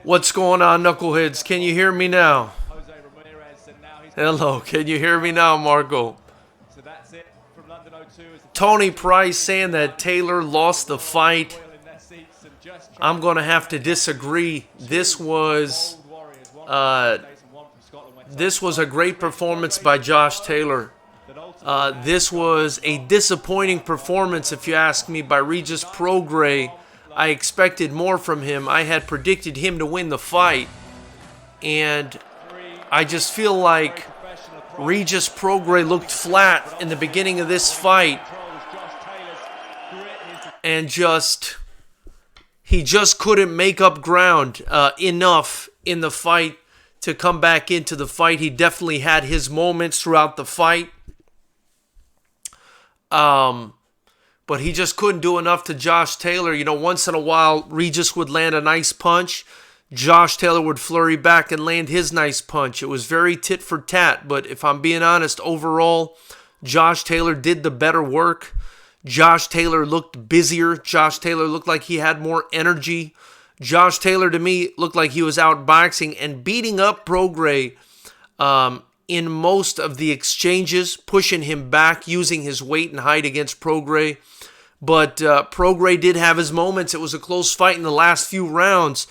What's going on, knuckleheads? Can you hear me now? Hello, can you hear me now, Marco? Tony Price saying that Taylor lost the fight. I'm going to have to disagree. This was a great performance by Josh Taylor. This was a disappointing performance, if you ask me, by Regis Prograis. I expected more from him. I had predicted him to win the fight. And I just feel like Regis Prograis looked flat in the beginning of this fight. And he just couldn't make up ground enough in the fight to come back into the fight. He definitely had his moments throughout the fight. But he just couldn't do enough to Josh Taylor. You know, once in a while, Regis would land a nice punch. Josh Taylor would flurry back and land his nice punch. It was very tit for tat. But if I'm being honest, overall, Josh Taylor did the better work. Josh Taylor looked busier. Josh Taylor looked like he had more energy. Josh Taylor, to me, looked like he was outboxing and beating up Prograis in most of the exchanges, pushing him back, using his weight and height against Prograis. But Prograis did have his moments. It was a close fight in the last few rounds.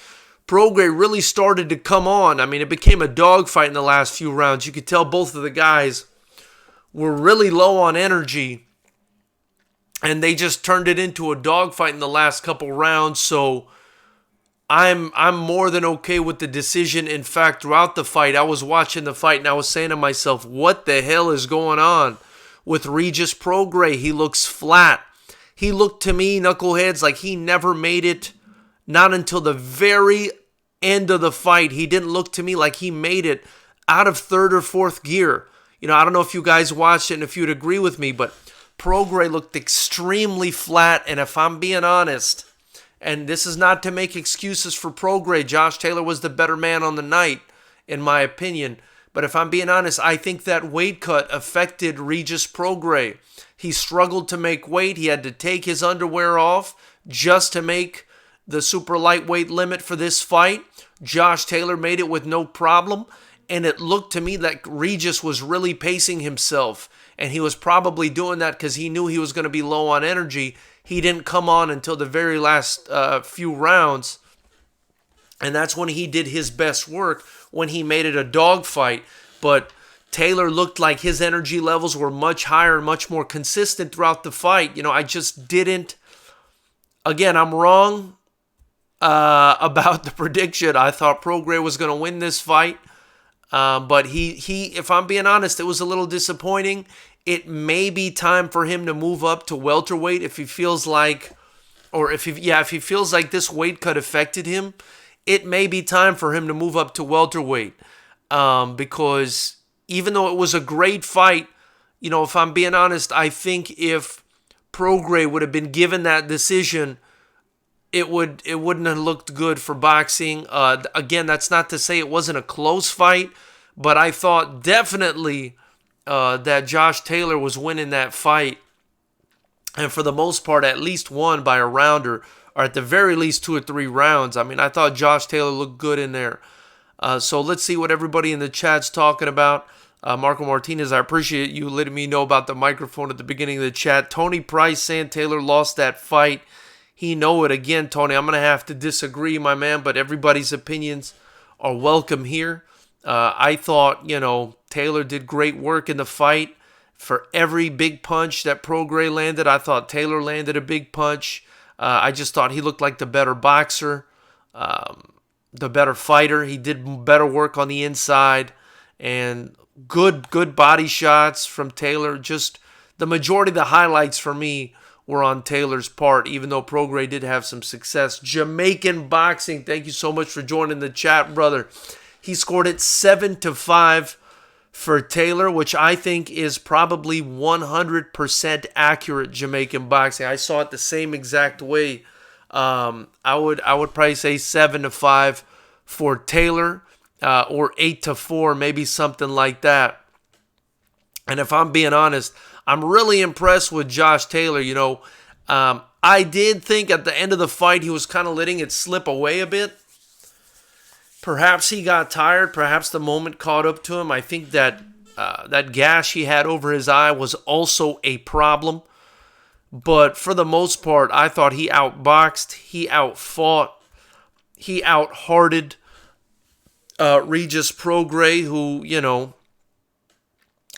Prograis really started to come on. I mean, it became a dogfight in the last few rounds. You could tell both of the guys were really low on energy, and they just turned it into a dogfight in the last couple rounds. So I'm more than okay with the decision. In fact, throughout the fight, I was watching the fight and I was saying to myself, what the hell is going on with Regis Prograis? He looks flat. He looked to me, knuckleheads, like he never made it. Not until the very end of the fight. He didn't look to me like he made it out of third or fourth gear. You know, I don't know if you guys watched it and if you'd agree with me, but Prograis looked extremely flat. And if I'm being honest, and this is not to make excuses for Prograis, Josh Taylor was the better man on the night, in my opinion. But if I'm being honest, I think that weight cut affected Regis Prograis. He struggled to make weight. He had to take his underwear off just to make the super lightweight limit for this fight. Josh Taylor made it with no problem. And it looked to me like Regis was really pacing himself. And he was probably doing that because he knew he was going to be low on energy. He didn't come on until the very last few rounds. And that's when he did his best work, when he made it a dogfight. But Taylor looked like his energy levels were much higher and much more consistent throughout the fight. You know, I just didn't. Again, I'm wrong about the prediction. I thought Prograis was going to win this fight. But he, if I'm being honest, it was a little disappointing. It may be time for him to move up to welterweight if he feels like, or if he feels like this weight cut affected him. It may be time for him to move up to welterweight, because even though it was a great fight, you know, if I'm being honest, I think if Prograis would have been given that decision, it wouldn't have looked good for boxing. Again, that's not to say it wasn't a close fight, but I thought definitely that Josh Taylor was winning that fight, and for the most part, at least won by a rounder, or at the very least 2 or 3 rounds. I mean, I thought Josh Taylor looked good in there. So let's see what everybody in the chat's talking about. Marco Martinez, I appreciate you letting me know about the microphone at the beginning of the chat. Tony Price saying Taylor lost that fight. He know it. Again, Tony, I'm going to have to disagree, my man, but everybody's opinions are welcome here. I thought, you know, Taylor did great work in the fight. For every big punch that Prograis landed, I thought Taylor landed a big punch. I just thought he looked like the better boxer, the better fighter. He did better work on the inside, and good body shots from Taylor. Just the majority of the highlights for me were on Taylor's part, even though Prograis did have some success. Jamaican Boxing, thank you so much for joining the chat, brother. He scored it 7-5 for Taylor, which I think is probably 100% accurate Jamaican Boxing. I saw it the same exact way. I would probably say 7-5 for Taylor, or 8-4, maybe something like that. And if I'm being honest, I'm really impressed with Josh Taylor. You know, I did think at the end of the fight he was kind of letting it slip away a bit. Perhaps he got tired. Perhaps the moment caught up to him. I think that that gash he had over his eye was also a problem. But for the most part, I thought he outboxed, he outfought, he outhearted Regis Prograis, who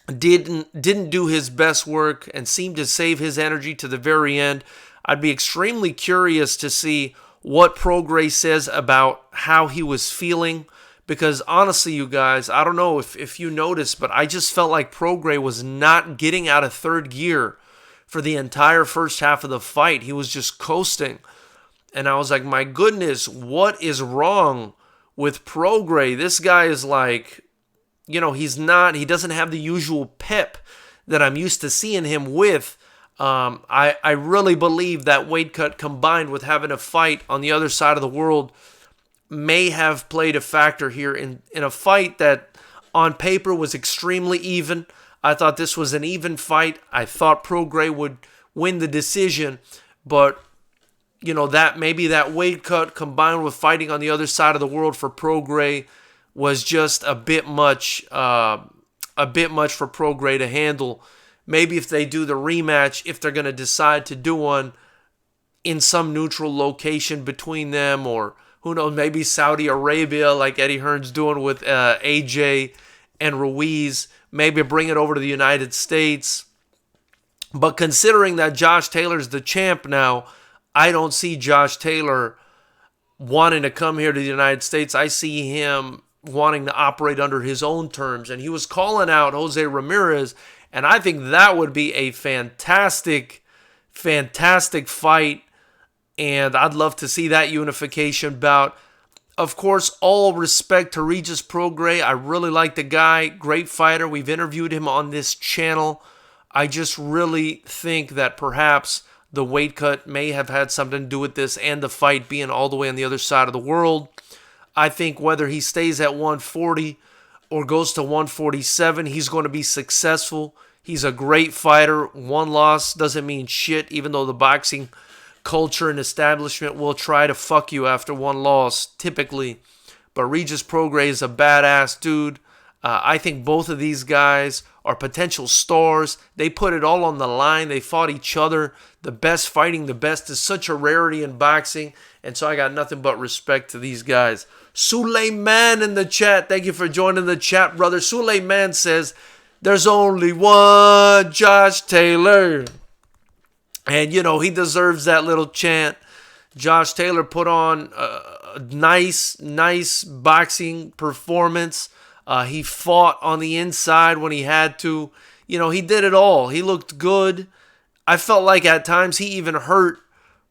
didn't do his best work and seemed to save his energy to the very end. I'd be extremely curious to see what Prograis says about how he was feeling, because honestly, you guys, I don't know if you noticed, but I just felt like Prograis was not getting out of third gear for the entire first half of the fight. He was just coasting. And I was like, my goodness, what is wrong with Prograis? This guy is like, he doesn't have the usual pep that I'm used to seeing him with. I really believe that weight cut combined with having a fight on the other side of the world may have played a factor here in a fight that on paper was extremely even. I thought this was an even fight. I thought Prograis would win the decision, but that maybe that weight cut combined with fighting on the other side of the world for Prograis was just a bit much for Prograis to handle. Maybe if they do the rematch, if they're going to decide to do one in some neutral location between them, or who knows, maybe Saudi Arabia like Eddie Hearn's doing with AJ and Ruiz, maybe bring it over to the United States. But considering that Josh Taylor's the champ now, I don't see Josh Taylor wanting to come here to the United States. I see him wanting to operate under his own terms. And he was calling out Jose Ramirez, and I think that would be a fantastic, fantastic fight. And I'd love to see that unification bout. Of course, all respect to Regis Prograis. I really like the guy. Great fighter. We've interviewed him on this channel. I just really think that perhaps the weight cut may have had something to do with this, and the fight being all the way on the other side of the world. I think whether he stays at 140 or goes to 147, he's going to be successful. He's a great fighter. One loss doesn't mean shit, even though the boxing culture and establishment will try to fuck you after one loss, typically. But Regis Prograis is a badass dude. I think both of these guys are potential stars. They put it all on the line. They fought each other. The best fighting the best is such a rarity in boxing. And so I got nothing but respect to these guys. Suleiman in the chat. Thank you for joining the chat, brother. Suleiman says, there's only one Josh Taylor. And, he deserves that little chant. Josh Taylor put on a nice boxing performance. He fought on the inside when he had to. He did it all. He looked good. I felt like at times he even hurt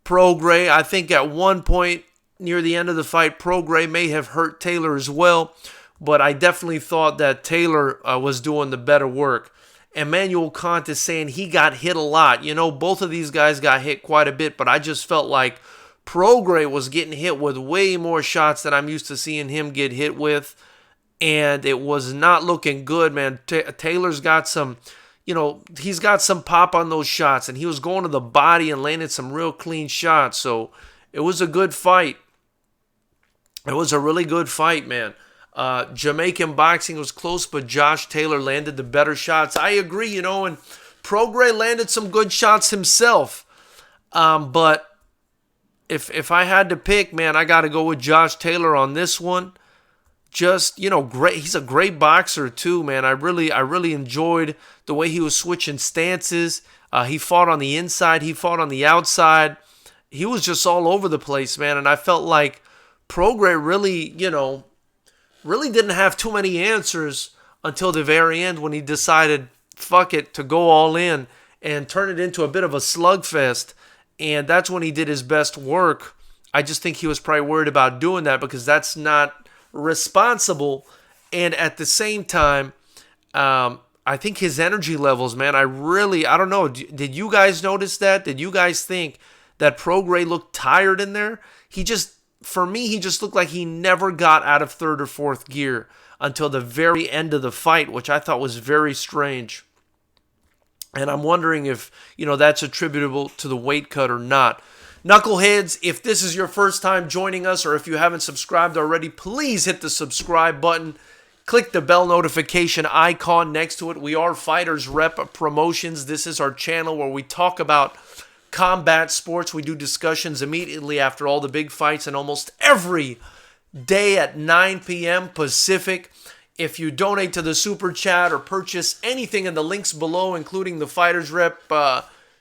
Prograis. I think at one point near the end of the fight, Prograis may have hurt Taylor as well. But I definitely thought that Taylor was doing the better work. Emmanuel Kant is saying he got hit a lot. Both of these guys got hit quite a bit, but I just felt like Prograis was getting hit with way more shots than I'm used to seeing him get hit with. And it was not looking good, man. Taylor's got some, he's got some pop on those shots, and he was going to the body and landing some real clean shots. So it was a good fight. It was a really good fight, man. Jamaican boxing was close, but Josh Taylor landed the better shots. I agree, and Prograis landed some good shots himself. But if I had to pick, man, I got to go with Josh Taylor on this one. Just, great. He's a great boxer too, man. I really enjoyed the way he was switching stances. He fought on the inside. He fought on the outside. He was just all over the place, man. And I felt like Prograis really didn't have too many answers until the very end when he decided, fuck it, to go all in and turn it into a bit of a slugfest. And that's when he did his best work. I just think he was probably worried about doing that because that's not responsible. And at the same time, I think his energy levels, man, I don't know. Did you guys notice that? Did you guys think that Prograis looked tired in there? For me, he just looked like he never got out of third or fourth gear until the very end of the fight, which I thought was very strange. And I'm wondering if, that's attributable to the weight cut or not. Knuckleheads, if this is your first time joining us or if you haven't subscribed already, please hit the subscribe button. Click the bell notification icon next to it. We are Fighters Rep Promotions. This is our channel where we talk about combat sports. We do discussions immediately after all the big fights and almost every day at 9 p.m. Pacific. If you donate to the Super Chat or purchase anything in the links below, including the Fighters Rep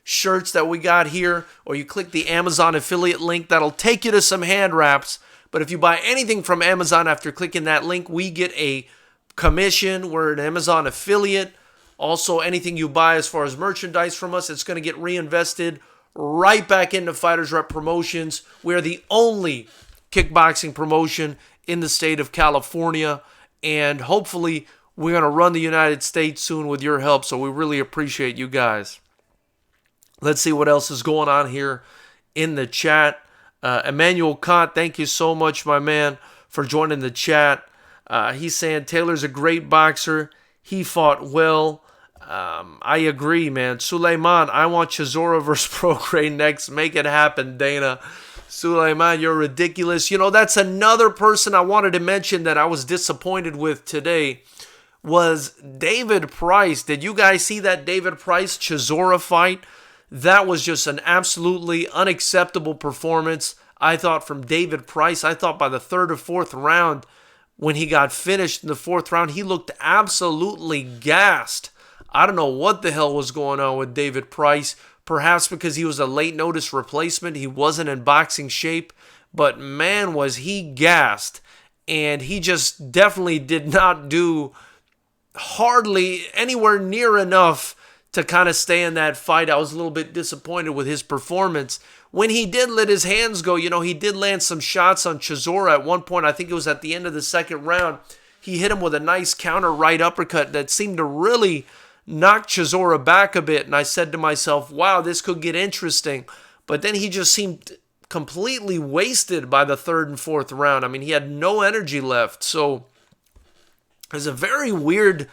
shirts that we got here, or you click the Amazon affiliate link, that'll take you to some hand wraps. But if you buy anything from Amazon after clicking that link, we get a commission. We're an Amazon affiliate. Also, anything you buy as far as merchandise from us, it's going to get reinvested right back into Fighters Rep Promotions. We're the only kickboxing promotion in the state of California, and hopefully we're going to run the United States soon with your help, so we really appreciate you guys. Let's see what else is going on here in the chat. Emmanuel Kant, thank you so much, my man, for joining the chat. He's saying Taylor's a great boxer. He fought well. I agree, man. Suleiman, I want Chisora versus Prograis next. Make it happen, Dana. Suleiman, you're ridiculous. You know, that's another person I wanted to mention that I was disappointed with today was David Price. Did you guys see that David Price-Chisora fight? That was just an absolutely unacceptable performance, I thought, from David Price. I thought by the third or fourth round, when he got finished in the fourth round, he looked absolutely gassed. I don't know what the hell was going on with David Price. Perhaps because he was a late notice replacement. He wasn't in boxing shape. But man, was he gassed. And he just definitely did not do hardly anywhere near enough to kind of stay in that fight. I was a little bit disappointed with his performance. When he did let his hands go, you know, he did land some shots on Chisora at one point. I think it was at the end of the second round. He hit him with a nice counter right uppercut that seemed to really knock Chisora back a bit. And I said to myself, wow, this could get interesting. But then he just seemed completely wasted by the third and fourth round. I mean, he had no energy left. So it was a very weird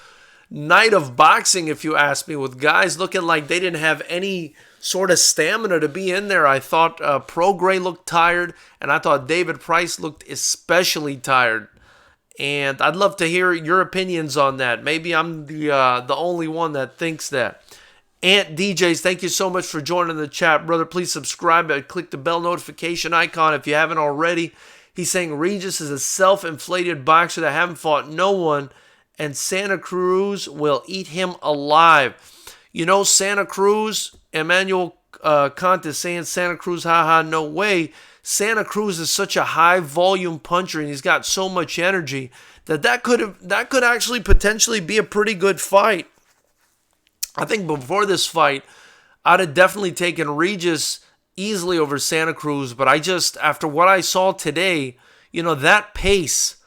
night of boxing, if you ask me, with guys looking like they didn't have any sort of stamina to be in there. I thought Prograis looked tired, and I thought David Price looked especially tired. And I'd love to hear your opinions on that. Maybe I'm the only one that thinks that. Ant DJs, thank you so much for joining the chat, brother. Please subscribe and click the bell notification icon if you haven't already. He's saying Regis is a self-inflated boxer that haven't fought no one, and Santa Cruz will eat him alive. You know, Santa Cruz, Emmanuel Kant is saying Santa Cruz, haha, no way. Santa Cruz is such a high volume puncher and he's got so much energy that could actually potentially be a pretty good fight. I think before this fight, I'd have definitely taken Regis easily over Santa Cruz, but after what I saw today, you know, that pace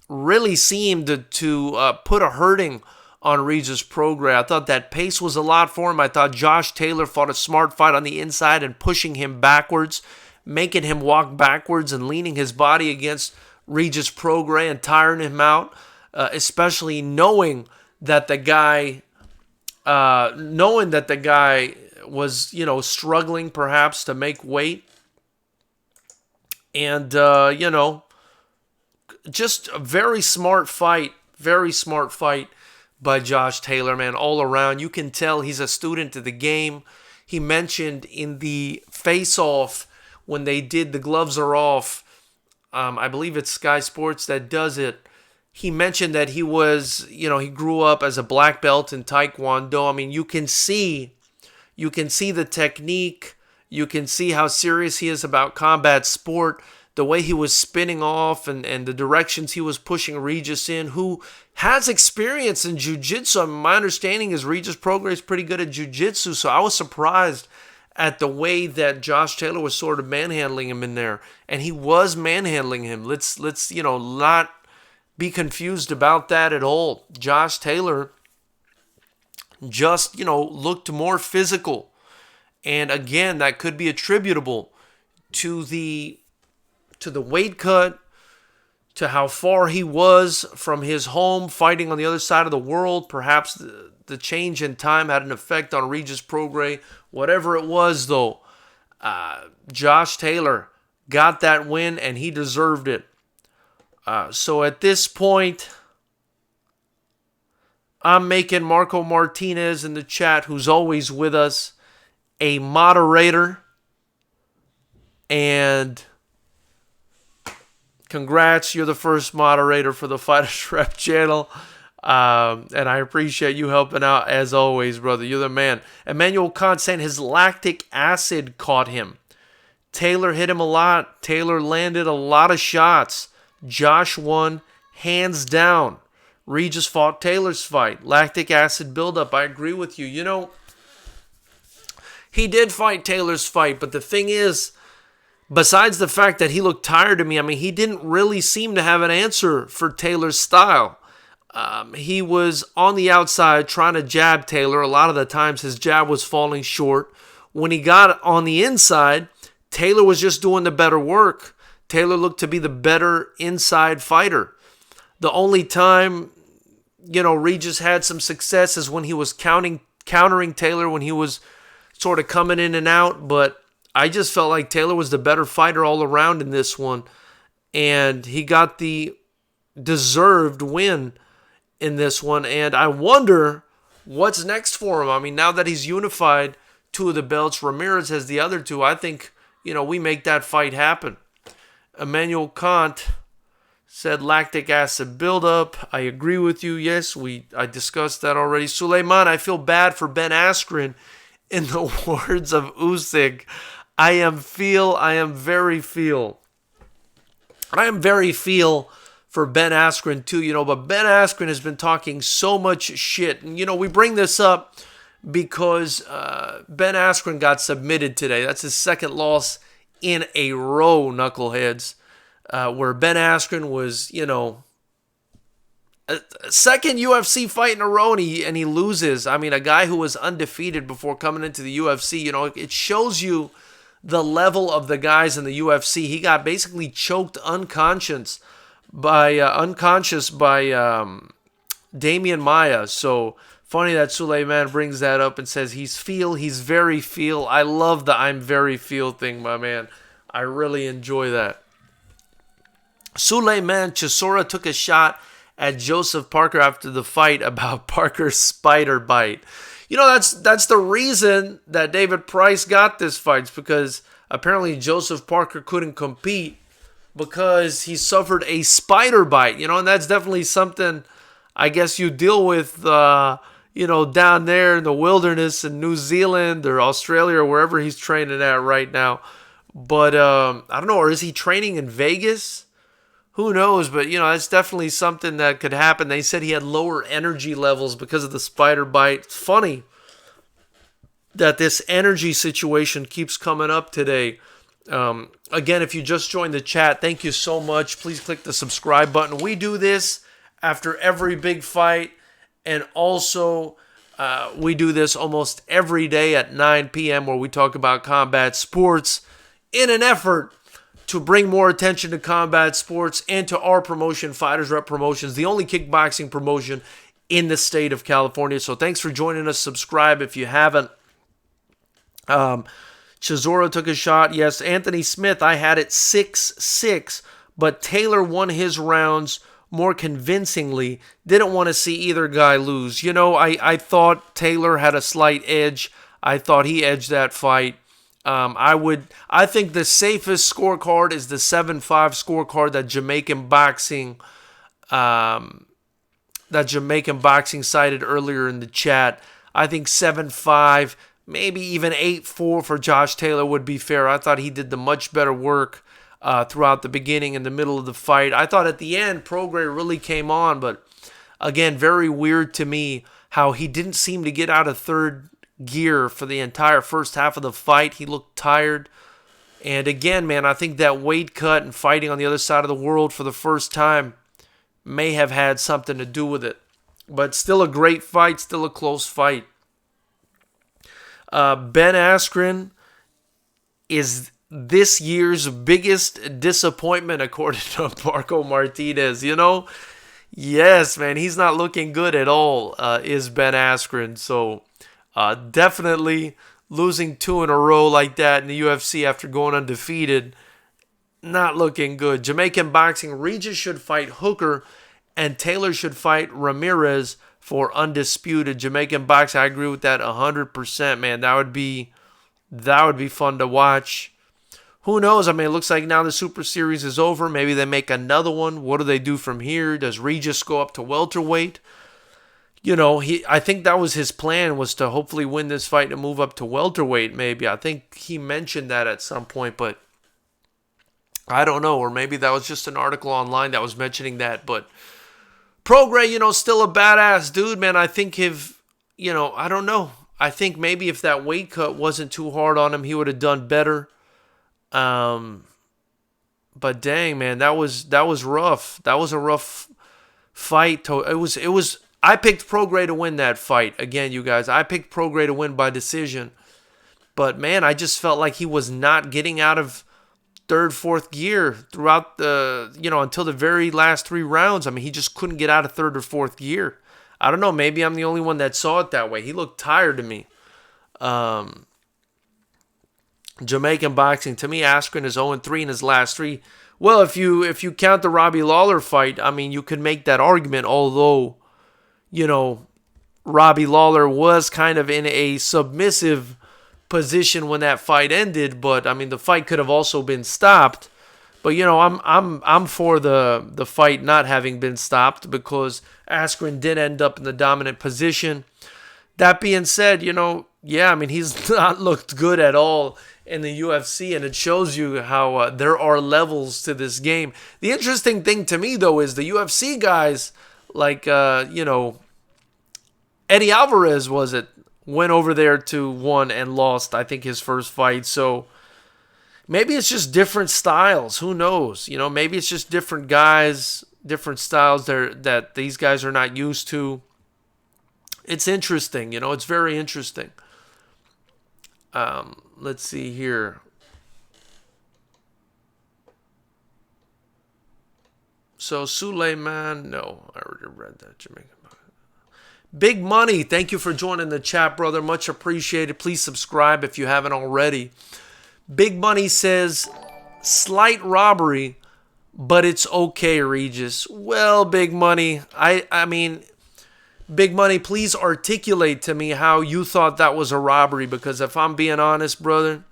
really seemed to put a hurting on Regis Prograis. I thought that pace was a lot for him. I thought Josh Taylor fought a smart fight on the inside and pushing him backwards, making him walk backwards and leaning his body against Regis Prograis and tiring him out, especially knowing that the guy was, you know, struggling perhaps to make weight. And, you know, just a very smart fight by Josh Taylor, man, all around. You can tell he's a student of the game. He mentioned in the face-off when they did The Gloves Are Off, I believe it's Sky Sports that does it, he mentioned that he was, you know, he grew up as a black belt in Taekwondo. I mean, you can see the technique, you can see how serious he is about combat sport, the way he was spinning off and the directions he was pushing Regis in, who has experience in jiu-jitsu. My understanding is Regis Prograis is pretty good at jiu-jitsu, so I was surprised at the way that Josh Taylor was sort of manhandling him in there. And he was manhandling him. Let's you know, not be confused about that at all. Josh Taylor just, you know, looked more physical. And again, that could be attributable to the weight cut, to how far he was from his home fighting on the other side of the world. Perhaps the change in time had an effect on Regis Prograis. Whatever it was, though, Josh Taylor got that win, and he deserved it. So at this point, I'm making Marco Martinez in the chat, who's always with us, a moderator. And congrats, you're the first moderator for the Fighters Rep channel. And I appreciate you helping out as always, brother. You're the man. Emmanuel Khan saying his lactic acid caught him. Taylor hit him a lot. Taylor landed a lot of shots. Josh won hands down. Regis fought Taylor's fight. Lactic acid buildup. I agree with you. You know, he did fight Taylor's fight, but the thing is, besides the fact that he looked tired to me, I mean, he didn't really seem to have an answer for Taylor's style. He was on the outside trying to jab Taylor. A lot of the times his jab was falling short. When he got on the inside, Taylor was just doing the better work. Taylor looked to be the better inside fighter. The only time, you know, Regis had some success is when he was countering Taylor when he was sort of coming in and out. But I just felt like Taylor was the better fighter all around in this one. And he got the deserved win in this one. And I wonder what's next for him. I mean, now that he's unified two of the belts, Ramirez has the other two. I think, you know, we make that fight happen. Emmanuel Kant said lactic acid buildup. I agree with you. Yes, I discussed that already. Suleiman, I feel bad for Ben Askren. In the words of Usyk, I am very feel for Ben Askren too, you know, but Ben Askren has been talking so much shit. And, you know, we bring this up because Ben Askren got submitted today. That's his second loss in a row, knuckleheads, where Ben Askren was, you know, a second UFC fight in a row and he loses. I mean, a guy who was undefeated before coming into the UFC, you know, it shows you the level of the guys in the UFC. He got basically choked unconscious by Damian Maia. So funny that Suleiman brings that up and says he's very feel. I love the I'm very feel thing, my man. I really enjoy that. Suleiman Chisora took a shot at Joseph Parker after the fight about Parker's spider bite. You know, that's the reason that David Price got this fight. It's because apparently Joseph Parker couldn't compete because he suffered a spider bite. You know, and that's definitely something I guess you deal with, you know, down there in the wilderness in New Zealand or Australia or wherever he's training at right now. But I don't know, or is he training in Vegas? Who knows? But, you know, it's definitely something that could happen. They said he had lower energy levels because of the spider bite. It's funny that this energy situation keeps coming up today. Again, if you just joined the chat, thank you so much. Please click the subscribe button. We do this after every big fight. And also, we do this almost every day at 9 p.m. where we talk about combat sports in an effort to bring more attention to combat sports and to our promotion, Fighters Rep Promotions, the only kickboxing promotion in the state of California. So thanks for joining us. Subscribe if you haven't. Chisora took a shot. Yes, Anthony Smith, I had it 6-6, but Taylor won his rounds more convincingly. Didn't want to see either guy lose. You know, I thought Taylor had a slight edge. I thought he edged that fight. I think the safest scorecard is the 7-5 scorecard that Jamaican boxing cited earlier in the chat. I think 7-5, maybe even 8-4 for Josh Taylor would be fair. I thought he did the much better work throughout the beginning and the middle of the fight. I thought at the end, Prograis really came on, but again, very weird to me how he didn't seem to get out of third gear for the entire first half of the fight. He looked tired. And again, man, I think that weight cut and fighting on the other side of the world for the first time may have had something to do with it. But still a great fight, still a close fight. Ben Askren is this year's biggest disappointment, according to Marco Martinez. You know, yes, man, he's not looking good at all, is Ben Askren. So definitely losing 2 in a row like that in the UFC after going undefeated, not looking good. Jamaican boxing, Regis should fight Hooker and Taylor should fight Ramirez for undisputed. Jamaican boxing, I agree with that 100%, man. That would be fun to watch. Who knows? I mean, it looks like now the Super Series is over. Maybe they make another one. What do they do from here? Does Regis go up to welterweight? I think that was his plan, was to hopefully win this fight and move up to welterweight maybe. I think he mentioned that at some point, but I don't know. Or maybe that was just an article online that was mentioning that. But Prograis, still a badass dude, man. I think I don't know. I think maybe if that weight cut wasn't too hard on him, he would have done better. But dang, man, that was rough. That was a rough fight. It was. I picked Prograis to win that fight. Again, you guys, I picked Prograis to win by decision. But man, I just felt like he was not getting out of third, fourth gear throughout until the very last 3 rounds. I mean, he just couldn't get out of third or fourth gear. I don't know. Maybe I'm the only one that saw it that way. He looked tired to me. Jamaican boxing, to me, Askren is 0-3 in his last 3. Well, if you count the Robbie Lawler fight, I mean, you could make that argument, although, Robbie Lawler was kind of in a submissive position when that fight ended, but I mean, the fight could have also been stopped. But I'm for the fight not having been stopped because Askren did end up in the dominant position. That being said, yeah, I mean, he's not looked good at all in the UFC, and it shows you how there are levels to this game. The interesting thing to me, though, is the UFC guys, like, Eddie Alvarez, went over there to won and lost, I think, his first fight. So maybe it's just different styles. Who knows? Maybe it's just different guys, different styles that these guys are not used to. It's interesting. It's very interesting. Let's see here. So Suleiman, no, I already read that. Jamaican. Big Money, thank you for joining the chat, brother. Much appreciated. Please subscribe if you haven't already. Big Money says, slight robbery, but it's okay, Regis. Well, Big Money, I mean, Big Money, please articulate to me how you thought that was a robbery, because if I'm being honest, brother,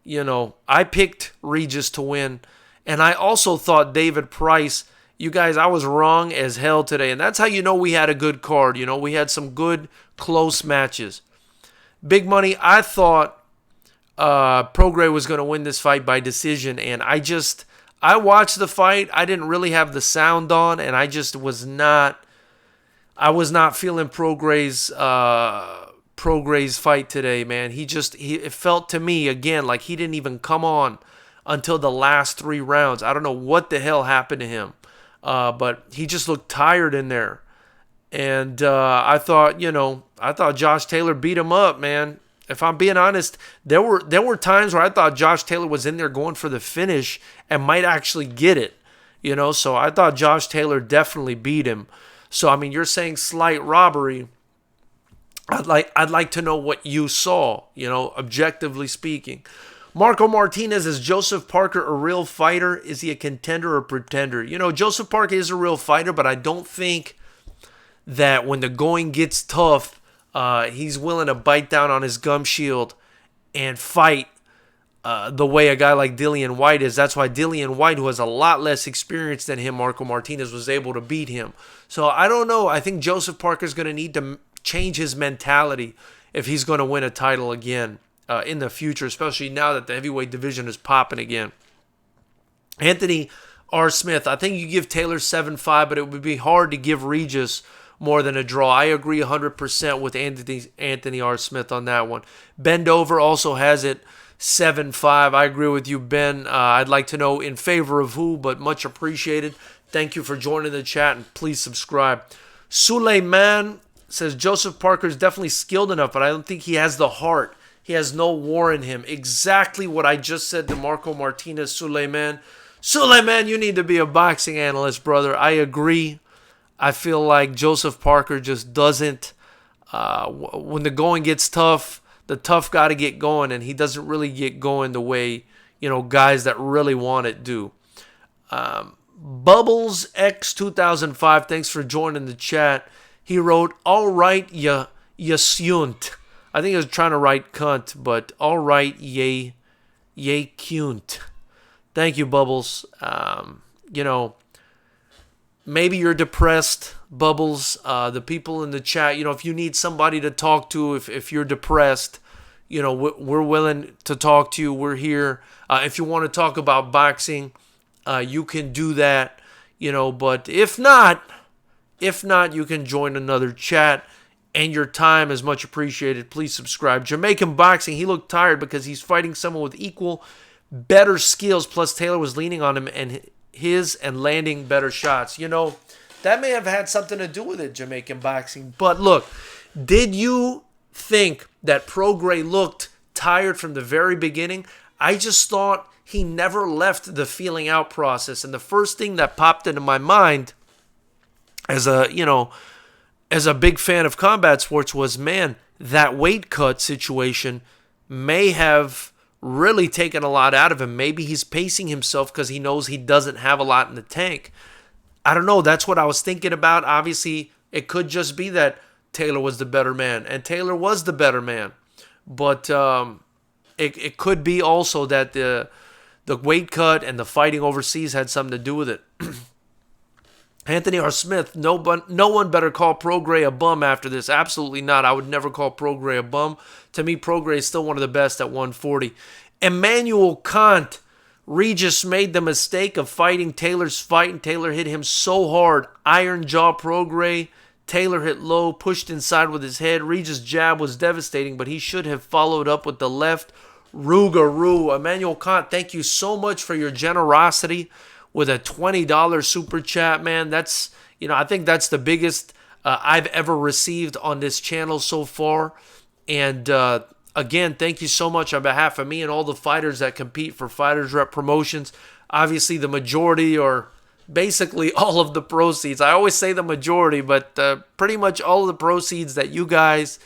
I picked Regis to win, and I also thought David Price. You guys, I was wrong as hell today, and that's how we had a good card. We had some good, close matches. Big Money, I thought Prograis was going to win this fight by decision, and I watched the fight. I didn't really have the sound on, and I just was not feeling Prograis' fight today, man. It felt to me, again, like he didn't even come on until the last 3 rounds. I don't know what the hell happened to him. But he just looked tired in there. And I thought Josh Taylor beat him up, man. If I'm being honest, there were times where I thought Josh Taylor was in there going for the finish and might actually get it. So I thought Josh Taylor definitely beat him. So I mean, you're saying slight robbery. I'd like to know what you saw, objectively speaking. Marco Martinez, is Joseph Parker a real fighter? Is he a contender or pretender? Joseph Parker is a real fighter, but I don't think that when the going gets tough, he's willing to bite down on his gum shield and fight the way a guy like Dillian White is. That's why Dillian White, who has a lot less experience than him, Marco Martinez, was able to beat him. So I don't know. I think Joseph Parker is going to need to change his mentality if he's going to win a title again. In the future, especially now that the heavyweight division is popping again. Anthony R. Smith, I think you give Taylor 7-5, but it would be hard to give Regis more than a draw. I agree 100% with Anthony R. Smith on that one. Bendover also has it 7-5. I agree with you, Ben. I'd like to know in favor of who, but much appreciated. Thank you for joining the chat, and please subscribe. Suleiman says Joseph Parker is definitely skilled enough, but I don't think he has the heart. He has no war in him. Exactly what I just said to Marco Martinez. Suleiman, you need to be a boxing analyst, brother. I agree. I feel like Joseph Parker just doesn't. When the going gets tough, the tough got to get going, and he doesn't really get going the way, guys that really want it do. Bubbles X 2005, thanks for joining the chat. He wrote, all right, ya sunt. I think he was trying to write cunt, but all right, yay cunt. Thank you, Bubbles. Maybe you're depressed, Bubbles. The people in the chat, if you need somebody to talk to, if you're depressed, we're willing to talk to you. We're here. If you want to talk about boxing, you can do that, but if not, you can join another chat, and your time is much appreciated. Please subscribe. Jamaican Boxing, he looked tired because he's fighting someone with better skills, plus Taylor was leaning on him and landing better shots. That may have had something to do with it, Jamaican Boxing. But look, did you think that Prograis looked tired from the very beginning? I just thought he never left the feeling out process. And the first thing that popped into my mind as a big fan of combat sports was, man, that weight cut situation may have really taken a lot out of him. Maybe he's pacing himself because he knows he doesn't have a lot in the tank. I don't know. That's what I was thinking about. Obviously, it could just be that Taylor was the better man, and Taylor was the better man. But it could be also that the weight cut and the fighting overseas had something to do with it. Anthony R. Smith, no one better call Prograis a bum after this. Absolutely not. I would never call Prograis a bum. To me, Prograis is still one of the best at 140. Emmanuel Kant, Regis made the mistake of fighting Taylor's fight, and Taylor hit him so hard. Iron jaw Prograis. Taylor hit low, pushed inside with his head. Regis' jab was devastating, but he should have followed up with the left. Rougarou. Emmanuel Kant, thank you so much for your generosity with a $20 super chat, man. That's, I think that's the biggest I've ever received on this channel so far. And again, thank you so much on behalf of me and all the fighters that compete for Fighters Rep Promotions. Obviously, the majority, or basically all of the proceeds, I always say the majority, but pretty much all of the proceeds that you guys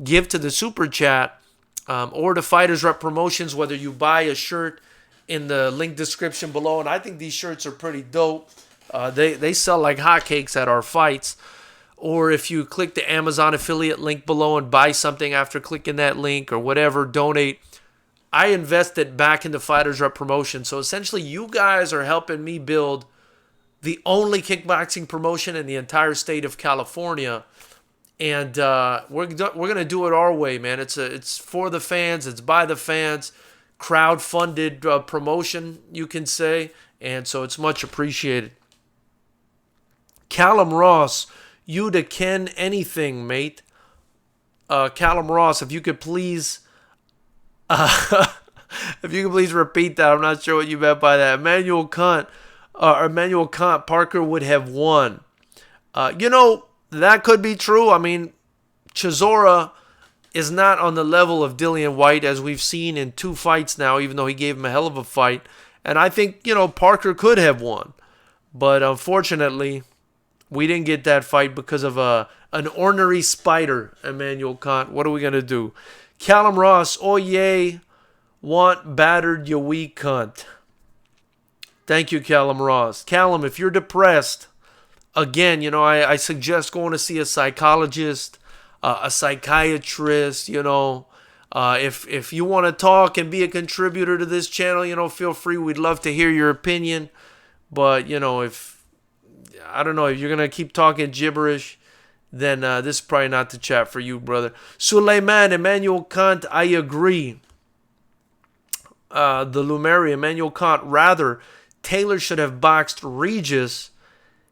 give to the super chat or to Fighters Rep Promotions, whether you buy a shirt in the link description below, and I think these shirts are pretty dope. They sell like hotcakes at our fights. Or if you click the Amazon affiliate link below and buy something after clicking that link or whatever, donate. I invest it back into Fighters Rep Promotion. So essentially, you guys are helping me build the only kickboxing promotion in the entire state of California. And we're gonna do it our way, man. It's for the fans. It's by the fans. Crowd-funded promotion, you can say, and so it's much appreciated. Callum Ross, you to Ken anything, mate. Callum Ross, if you could please repeat that. I'm not sure what you meant by that. Emmanuel Kant, Parker would have won. That could be true. I mean, Chisora is not on the level of Dillian White, as we've seen in 2 fights now, even though he gave him a hell of a fight. And I think, Parker could have won. But unfortunately, we didn't get that fight because of an ornery spider, Emmanuel Kant. What are we going to do? Callum Ross, oh yay, want battered, you weak cunt. Thank you, Callum Ross. Callum, if you're depressed, again, I suggest going to see a psychologist, a psychiatrist, if you want to talk and be a contributor to this channel, feel free. We'd love to hear your opinion. But, if you're going to keep talking gibberish, then this is probably not the chat for you, brother. Suleiman, Emmanuel Kant, I agree. The Lumeri, Emmanuel Kant, rather, Taylor should have boxed Regis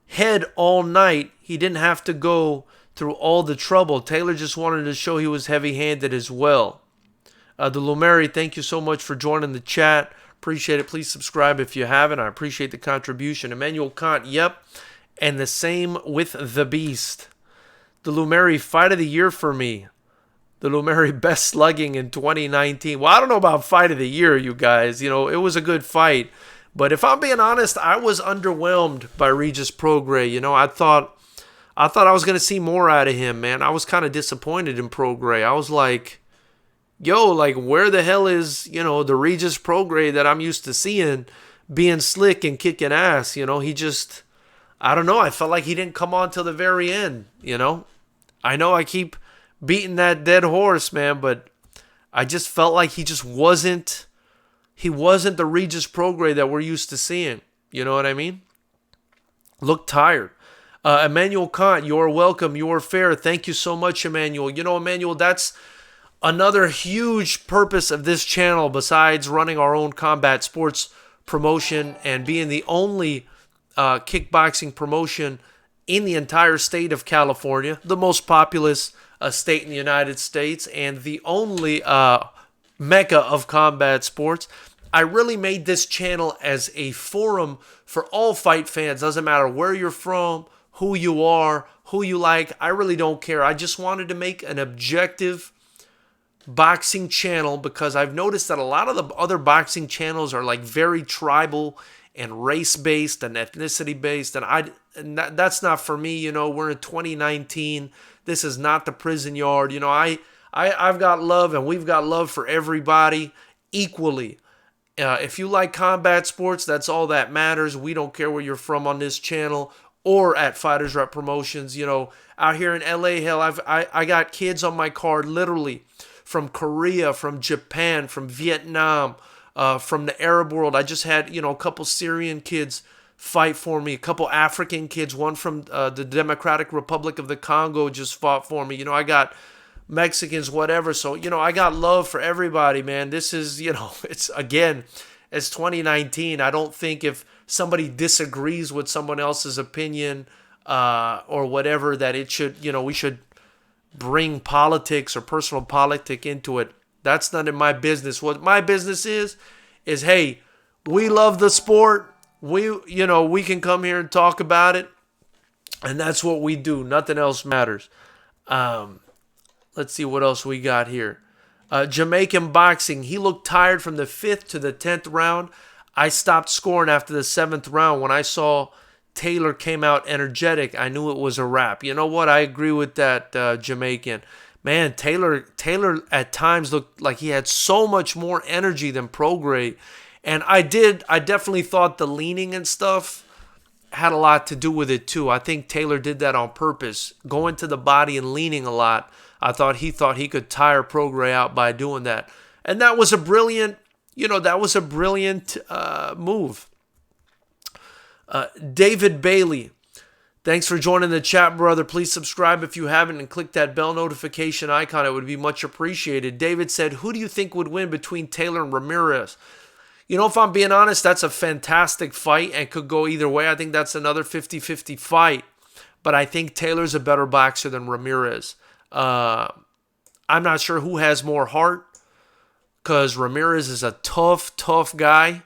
head all night. He didn't have to go through all the trouble. Taylor just wanted to show he was heavy-handed as well. The Lumeri, thank you so much for joining the chat. Appreciate it. Please subscribe if you haven't. I appreciate the contribution. Emmanuel Kant, yep. And the same with the Beast. The Lumeri, fight of the year for me. The Lumeri, best slugging in 2019. Well, I don't know about fight of the year, you guys. It was a good fight. But if I'm being honest, I was underwhelmed by Regis Prograis. I thought I was going to see more out of him, man. I was kind of disappointed in Prograis. I was like, yo, like, where the hell is, the Regis Prograis that I'm used to seeing being slick and kicking ass? He just, I don't know. I felt like he didn't come on till the very end. I know I keep beating that dead horse, man, but I just felt like he wasn't the Regis Prograis that we're used to seeing. You know what I mean? Looked tired. Emmanuel Kant, you're welcome. You're fair. Thank you so much, Emmanuel. Emmanuel, that's another huge purpose of this channel besides running our own combat sports promotion and being the only kickboxing promotion in the entire state of California, the most populous state in the United States, and the only mecca of combat sports. I really made this channel as a forum for all fight fans. Doesn't matter where you're from, who you are, who you like. I really don't care. I just wanted to make an objective boxing channel because I've noticed that a lot of the other boxing channels are like very tribal and race-based and ethnicity-based, and that's not for me. We're in 2019. This is not the prison yard. I've got love, and we've got love for everybody equally. If you like combat sports, that's all that matters. We don't care where you're from on this channel or at Fighters Rep Promotions. Out here in LA, hell, I got kids on my card literally from Korea, from Japan, from Vietnam, from the Arab world. I just had, a couple Syrian kids fight for me, a couple African kids, one from the Democratic Republic of the Congo just fought for me. I got Mexicans, whatever. So, I got love for everybody, man. This is, it's 2019. I don't think if somebody disagrees with someone else's opinion or whatever, that it should, we should bring politics or personal politic into it. That's none of my business. What my business is, hey, we love the sport. We can come here and talk about it. And that's what we do. Nothing else matters. Let's see what else we got here. Jamaican boxing. He looked tired from the 5th to the 10th round. I stopped scoring after the 7th round. When I saw Taylor came out energetic, I knew it was a wrap. You know what? I agree with that, Jamaican. Man, Taylor at times looked like he had so much more energy than Prograis. And I definitely thought the leaning and stuff had a lot to do with it too. I think Taylor did that on purpose, going to the body and leaning a lot. I thought he could tire Prograis out by doing that. And that was a brilliant, move. David Bailey, thanks for joining the chat, brother. Please subscribe if you haven't and click that bell notification icon. It would be much appreciated. David said, who do you think would win between Taylor and Ramirez? If I'm being honest, that's a fantastic fight and could go either way. I think that's another 50-50 fight. But I think Taylor's a better boxer than Ramirez. I'm not sure who has more heart because Ramirez is a tough guy.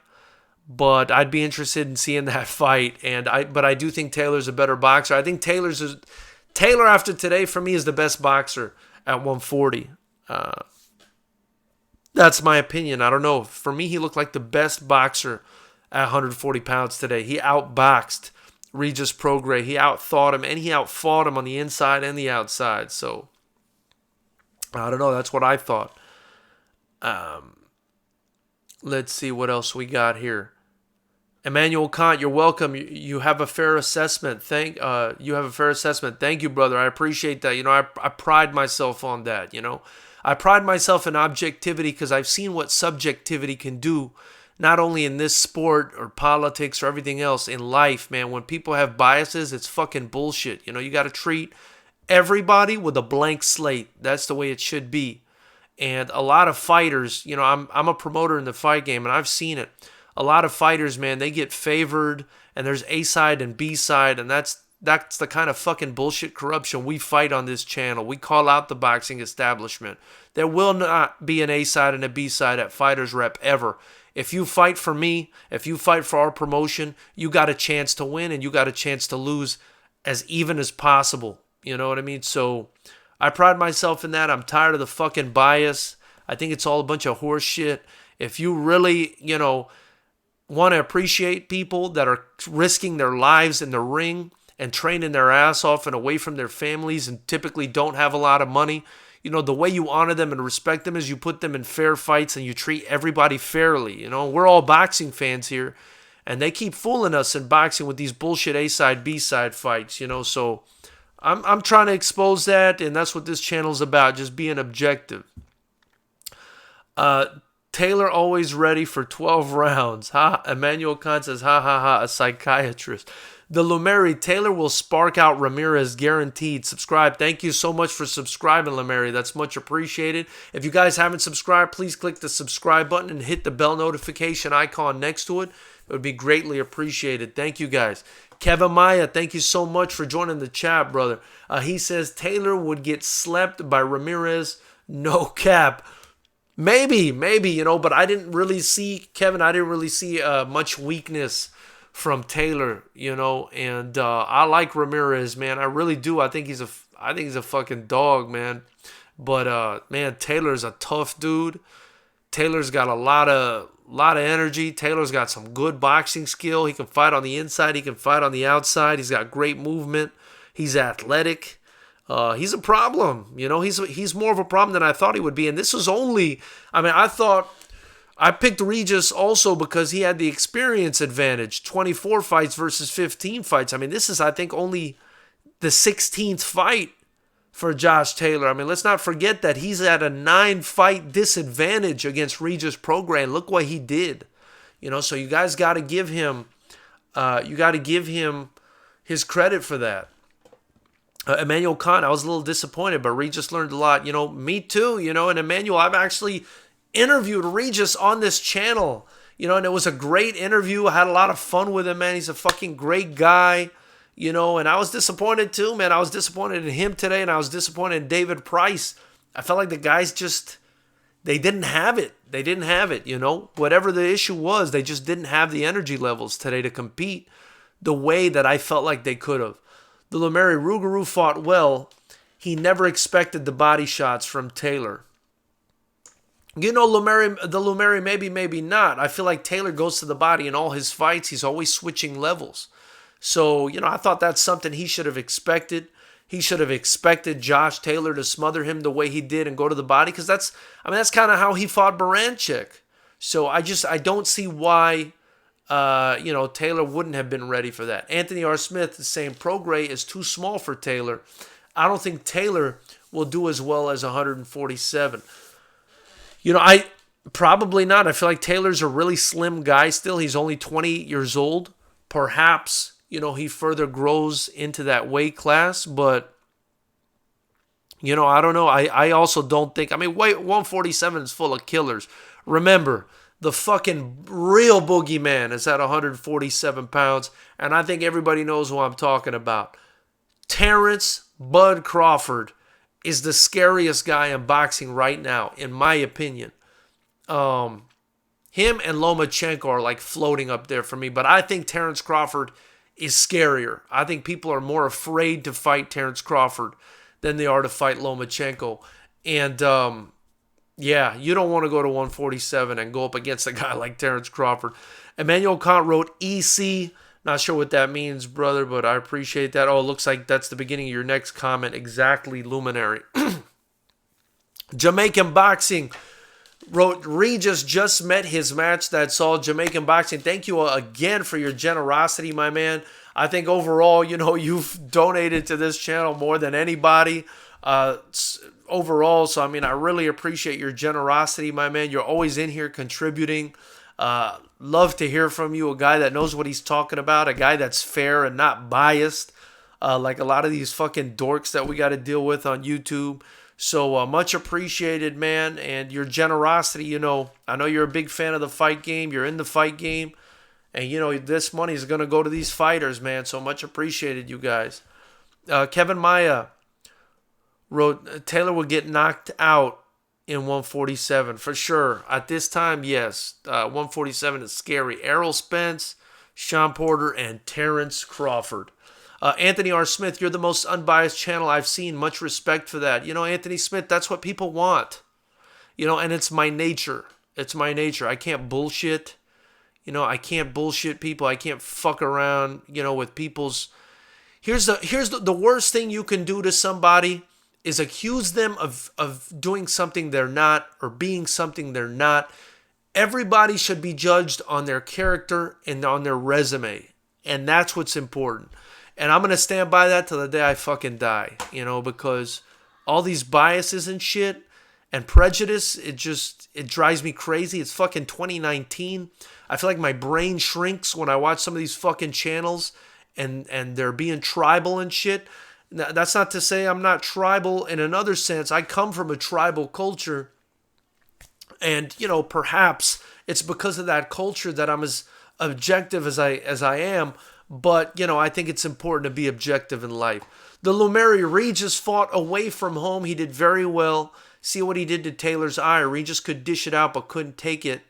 But I'd be interested in seeing that fight. But I do think Taylor's a better boxer. I think Taylor after today for me is the best boxer at 140. That's my opinion. I don't know. For me, he looked like the best boxer at 140 pounds today. He outboxed Regis Prograis. He outthought him, and he outfought him on the inside and the outside. So, I don't know. That's what I thought. Let's see what else we got here. Emmanuel Kant, you're welcome. You have a fair assessment. Thank you, brother. I appreciate that. I pride myself on that. I pride myself in objectivity because I've seen what subjectivity can do, not only in this sport or politics or everything else, in life, man. When people have biases, it's fucking bullshit. You got to treat everybody with a blank slate. That's the way it should be. And a lot of fighters, I'm a promoter in the fight game, and I've seen it. A lot of fighters, man, they get favored, and there's A side and B side, and that's the kind of fucking bullshit corruption we fight on this channel. We call out the boxing establishment. There will not be an A side and a B side at Fighters Rep ever. If you fight for me, if you fight for our promotion, you got a chance to win and you got a chance to lose as even as possible. You know what I mean? So I pride myself in that. I'm tired of the fucking bias. I think it's all a bunch of horse shit. If you really, want to appreciate people that are risking their lives in the ring and training their ass off and away from their families and typically don't have a lot of money, the way you honor them and respect them is you put them in fair fights and you treat everybody fairly. We're all boxing fans here, and they keep fooling us in boxing with these bullshit A-side, B-side fights, so I'm trying to expose that, and that's what this channel's about, just being objective. Taylor always ready for 12 rounds. Emmanuel Khan says, ha ha ha, a psychiatrist. The Lumeri, Taylor will spark out Ramirez, guaranteed. Subscribe. Thank you so much for subscribing, Lumeri. That's much appreciated. If you guys haven't subscribed, please click the subscribe button and hit the bell notification icon next to it. It would be greatly appreciated. Thank you, guys. Kevin Maya, thank you so much for joining the chat, brother. He says Taylor would get slept by Ramirez. No cap. Maybe, but I didn't really see, Kevin, much weakness from Taylor, and I like Ramirez, man. I really do. I think he's a fucking dog, man. But man, Taylor's a tough dude. Taylor's got a lot of energy. Taylor's got some good boxing skill. He can fight on the inside. He can fight on the outside. He's got great movement. He's athletic. He's a problem. He's more of a problem than I thought he would be. And this is only, I picked Regis also because he had the experience advantage. 24 fights versus 15 fights. This is, I think, only the 16th fight for Josh Taylor. Let's not forget that he's at a 9-fight disadvantage against Regis Prograis. Look what he did. So you guys got to give him, his credit for that. Emmanuel Khan, I was a little disappointed, but Regis learned a lot. Me too, and Emmanuel, I've actually interviewed Regis on this channel, and it was a great interview. I had a lot of fun with him, man. He's a fucking great guy, and I was disappointed too, man. I was disappointed in him today, and I was disappointed in David Price. I felt like the guys they didn't have it. Whatever the issue was, they just didn't have the energy levels today to compete the way that I felt like they could have. The Lumeri, Rougarou fought well. He never expected the body shots from Taylor. The Lumeri, maybe not. I feel like Taylor goes to the body in all his fights. He's always switching levels. So, I thought that's something he should have expected. He should have expected Josh Taylor to smother him the way he did and go to the body, because that's kind of how he fought Baranchik. So I don't see why Taylor wouldn't have been ready for that. Anthony R. Smith is saying Prograis is too small for Taylor. I don't think Taylor will do as well as 147. I probably not. I feel like Taylor's a really slim guy still. He's only 28 years old. Perhaps, he further grows into that weight class, but, I don't know. I also don't think, weight 147 is full of killers. Remember, the fucking real boogeyman is at 147 pounds, and I think everybody knows who I'm talking about. Terrence Bud Crawford is the scariest guy in boxing right now, in my opinion. Him and Lomachenko are like floating up there for me, but I think Terrence Crawford is scarier. I think people are more afraid to fight Terrence Crawford than they are to fight Lomachenko. And yeah, you don't want to go to 147 and go up against a guy like Terrence Crawford. Emmanuel Kant wrote EC. Not sure what that means, brother, but I appreciate that. Oh, it looks like that's the beginning of your next comment. Exactly, Luminary. Jamaican Boxing wrote, Regis just met his match. That's all. Jamaican Boxing, thank you again for your generosity, my man. I think overall, you've donated to this channel more than anybody overall. So, I really appreciate your generosity, my man. You're always in here contributing. Love to hear from you, a guy that knows what he's talking about, a guy that's fair and not biased, like a lot of these fucking dorks that we got to deal with on YouTube. So much appreciated, man. And your generosity, I know you're a big fan of the fight game. You're in the fight game. And, this money is going to go to these fighters, man. So much appreciated, you guys. Kevin Maya wrote, Taylor will get knocked out in 147 for sure. At this time, yes. 147 is scary. Errol Spence, Sean Porter, and Terrence Crawford. Anthony R. Smith, you're the most unbiased channel I've seen. Much respect for that. Anthony Smith, that's what people want. And it's my nature. It's my nature. I can't bullshit. I can't bullshit people. I can't fuck around, with people's... Here's the worst thing you can do to somebody is accuse them of doing something they're not or being something they're not. Everybody should be judged on their character and on their resume. And that's what's important. And I'm going to stand by that till the day I fucking die, because all these biases and shit and prejudice, it drives me crazy. It's fucking 2019. I feel like my brain shrinks when I watch some of these fucking channels and they're being tribal and shit. That's not to say I'm not tribal in another sense. I come from a tribal culture. And, perhaps it's because of that culture that I'm as objective as I am. But, I think it's important to be objective in life. The Lumeri, Regis fought away from home. He did very well. See what he did to Taylor's eye. Regis could dish it out but couldn't take it.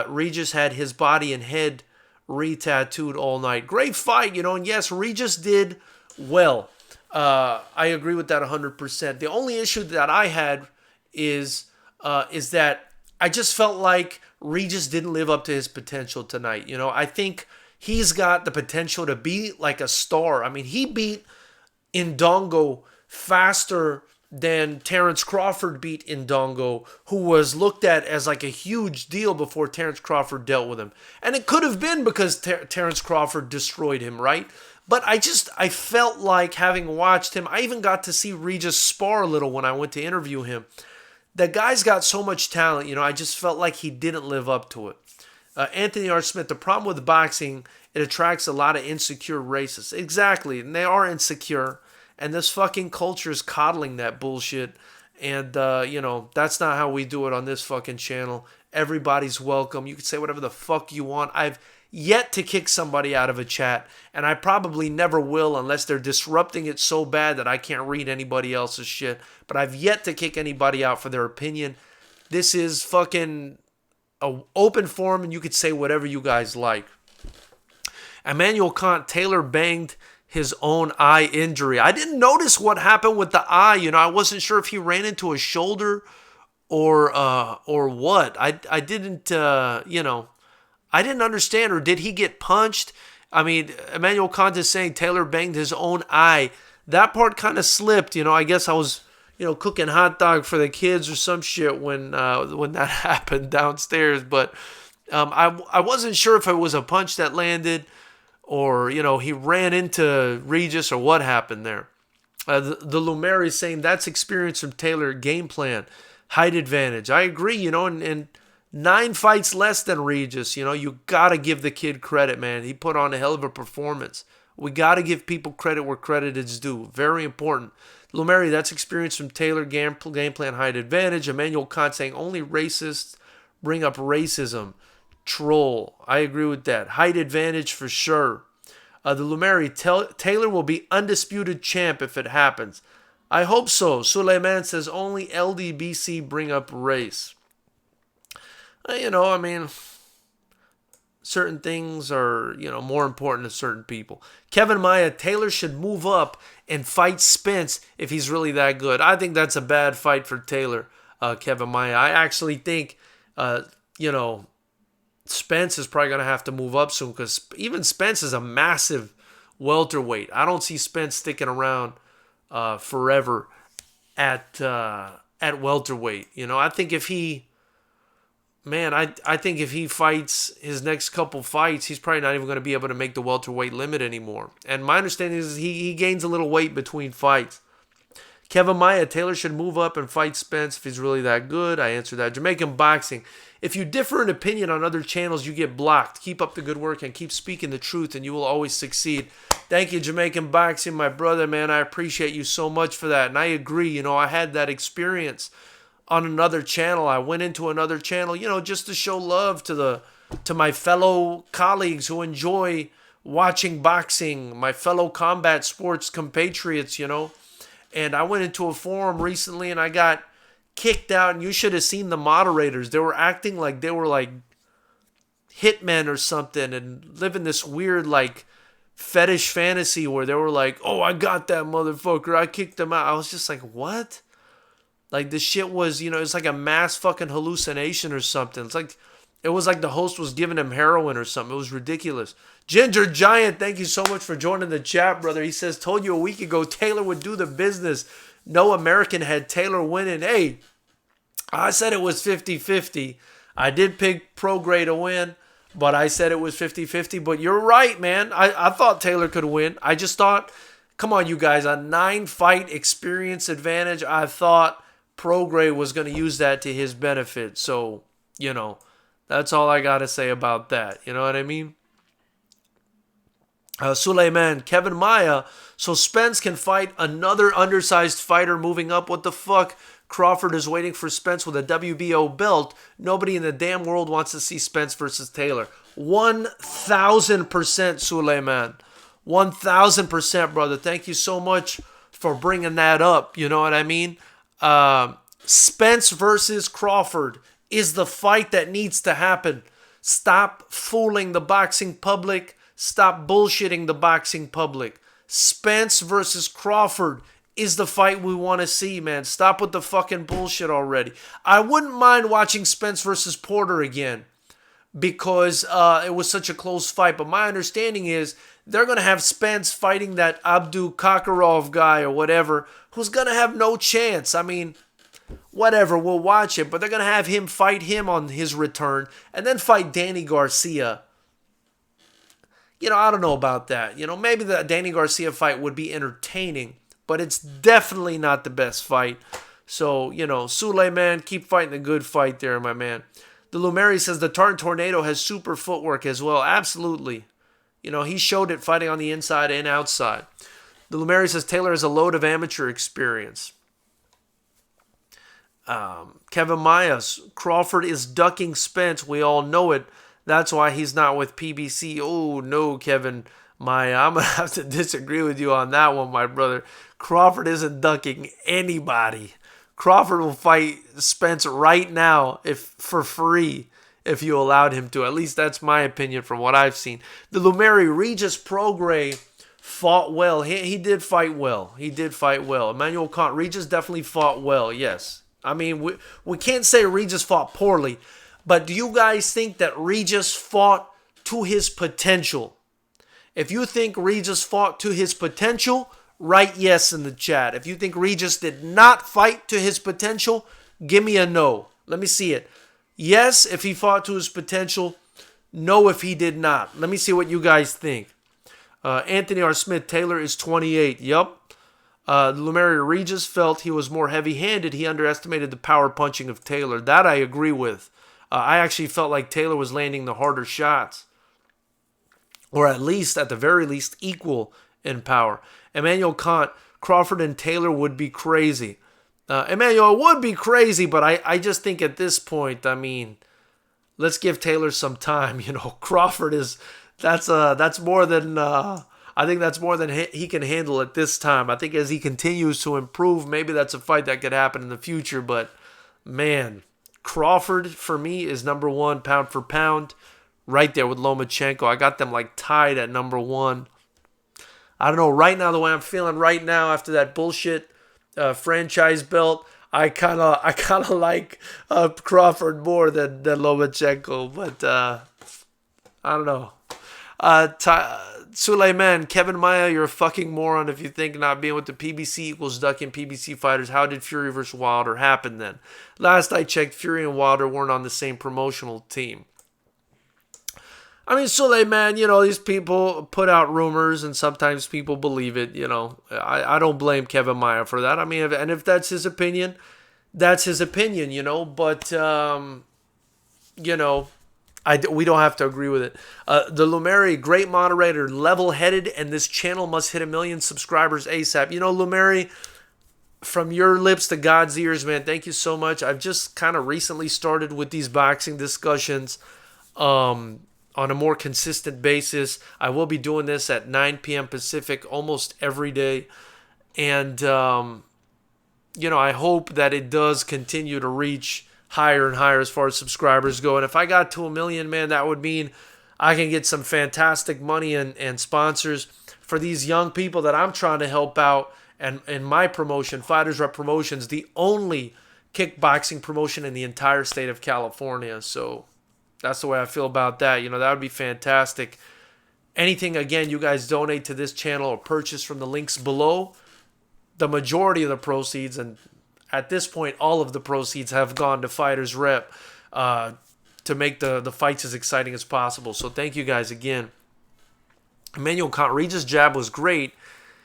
Regis had his body and head re-tattooed all night. Great fight, and yes, Regis did well. I agree with that 100%. The only issue that I had is that I just felt like Regis didn't live up to his potential tonight. I think he's got the potential to be like a star. I mean, he beat Indongo faster than Terrence Crawford beat Indongo, who was looked at as like a huge deal before Terrence Crawford dealt with him. And it could have been because Terrence Crawford destroyed him, right? But I felt like, having watched him, I even got to see Regis spar a little when I went to interview him. The guy's got so much talent, I just felt like he didn't live up to it. Anthony R. Smith, the problem with boxing, it attracts a lot of insecure racists. Exactly, and they are insecure. And this fucking culture is coddling that bullshit. And, that's not how we do it on this fucking channel. Everybody's welcome. You can say whatever the fuck you want. I've yet to kick somebody out of a chat. And I probably never will unless they're disrupting it so bad that I can't read anybody else's shit. But I've yet to kick anybody out for their opinion. This is fucking an open forum and you could say whatever you guys like. Emmanuel Kant, Taylor banged his own eye injury. I didn't notice what happened with the eye. I wasn't sure if he ran into a shoulder or what. I didn't I didn't understand. Or did he get punched? I mean, Emmanuel Kant is saying Taylor banged his own eye. That part kind of slipped. I guess I was cooking hot dog for the kids or some shit when that happened downstairs. But I wasn't sure if it was a punch that landed, or, he ran into Regis, or what happened there. The Lumeri is saying that's experience from Taylor, game plan, height advantage. I agree, and 9 fights less than Regis. You got to give the kid credit, man. He put on a hell of a performance. We got to give people credit where credit is due. Very important. Lumeri, that's experience from Taylor, game plan, height advantage. Emmanuel Kant saying only racists bring up racism. Troll. I agree with that. Height advantage for sure. The Lumeri, Taylor will be undisputed champ if it happens. I hope so. Suleiman says only LDBC bring up race. Certain things are, more important to certain people. Kevin Maya, Taylor should move up and fight Spence if he's really that good. I think that's a bad fight for Taylor, Kevin Maya. I actually think, Spence is probably going to have to move up soon, because even Spence is a massive welterweight. I don't see Spence sticking around forever at welterweight. I think if he fights his next couple fights, he's probably not even going to be able to make the welterweight limit anymore. And my understanding is he gains a little weight between fights. Kevin Maya, Taylor should move up and fight Spence if he's really that good. I answered that. Jamaican Boxing. If you differ in opinion on other channels, you get blocked. Keep up the good work and keep speaking the truth, and you will always succeed. Thank you, Jamaican Boxing, my brother, man. I appreciate you so much for that. And I agree. I had that experience on another channel. I went into another channel, just to show love to my fellow colleagues who enjoy watching boxing, my fellow combat sports compatriots, And I went into a forum recently and I got kicked out, and you should have seen the moderators. They were acting like they were like hitmen or something and living this weird like fetish fantasy where they were like, oh, I got that motherfucker, I kicked him out. I was just like, what? Like, this shit was, it's like a mass fucking hallucination or something. It was like the host was giving him heroin or something. It was ridiculous. Ginger Giant, thank you so much for joining the chat, brother. He says, told you a week ago Taylor would do the business. No American had Taylor winning. Hey, I said it was 50-50. I did pick Prograis to win, but I said it was 50-50. But you're right, man. I thought Taylor could win. I just thought, come on, you guys, a 9-fight experience advantage. I thought Prograis was going to use that to his benefit. So, that's all I got to say about that. You know what I mean? Suleiman, Kevin Maia. So Spence can fight another undersized fighter moving up. What the fuck? Crawford is waiting for Spence with a WBO belt. Nobody in the damn world wants to see Spence versus Taylor. 1,000% Suleiman. 1,000%, brother. Thank you so much for bringing that up. You know what I mean? Spence versus Crawford is the fight that needs to happen. Stop fooling the boxing public. Stop bullshitting the boxing public. Spence versus Crawford is the fight we want to see, man. Stop with the fucking bullshit already. I wouldn't mind watching Spence versus Porter again because it was such a close fight. But my understanding is they're going to have Spence fighting that Abdu Kakarov guy or whatever who's going to have no chance. I mean, whatever, we'll watch it. But they're going to have him fight him on his return and then fight Danny Garcia. I don't know about that. Maybe the Danny Garcia fight would be entertaining, but it's definitely not the best fight. So, Suleiman, keep fighting the good fight there, my man. The Lumeri says the Tartan Tornado has super footwork as well. Absolutely. He showed it fighting on the inside and outside. The Lumeri says Taylor has a load of amateur experience. Kevin Myers, Crawford is ducking Spence. We all know it. That's why he's not with PBC. Oh, no, Kevin Maya. I'm going to have to disagree with you on that one, my brother. Crawford isn't ducking anybody. Crawford will fight Spence right now for free if you allowed him to. At least that's my opinion from what I've seen. The Lumeri, Regis Prograis fought well. He did fight well. Emmanuel Kant, Regis definitely fought well, yes. I mean, we can't say Regis fought poorly. But do you guys think that Regis fought to his potential? If you think Regis fought to his potential, write yes in the chat. If you think Regis did not fight to his potential, give me a no. Let me see it. Yes, if he fought to his potential. No, if he did not. Let me see what you guys think. Anthony R. Smith, Taylor is 28. Yup. Lumeri, Regis felt he was more heavy-handed. He underestimated the power punching of Taylor. That I agree with. I actually felt like Taylor was landing the harder shots. Or at the very least, equal in power. Emmanuel Kant, Crawford and Taylor would be crazy. Emmanuel would be crazy, but I just think at this point, I mean, let's give Taylor some time. Crawford that's more than, I think that's more than he can handle at this time. I think as he continues to improve, maybe that's a fight that could happen in the future, but man, Crawford, for me, is number one pound for pound, right there with Lomachenko. I got them tied at number one. I don't know, right now, the way I'm feeling right now after that bullshit franchise belt, I kind of like Crawford more than Lomachenko, but I don't know. Suleiman, Kevin Maia, you're a fucking moron if you think not being with the PBC equals ducking PBC fighters. How did Fury versus Wilder happen then? Last I checked, Fury and Wilder weren't on the same promotional team. I mean, Suleiman, these people put out rumors and sometimes people believe it, I don't blame Kevin Maia for that. I mean, and if that's his opinion, that's his opinion, but, we don't have to agree with it. The Lumeri, great moderator, level-headed, and this channel must hit 1 million subscribers ASAP. Lumeri, from your lips to God's ears, man, thank you so much. I've just kind of recently started with these boxing discussions on a more consistent basis. I will be doing this at 9 p.m. Pacific almost every day. And, I hope that it does continue to reach higher and higher as far as subscribers go. And if I got to 1 million, man, that would mean I can get some fantastic money and sponsors for these young people that I'm trying to help out. And in my promotion, Fighters Rep Promotions, the only kickboxing promotion in the entire state of California. So that's the way I feel about that. That would be fantastic. Anything, again, you guys donate to this channel or purchase from the links below, the majority of the proceeds, and at this point, all of the proceeds have gone to Fighters Rep to make the fights as exciting as possible. So thank you guys again. Emmanuel Kant, Regis' jab was great.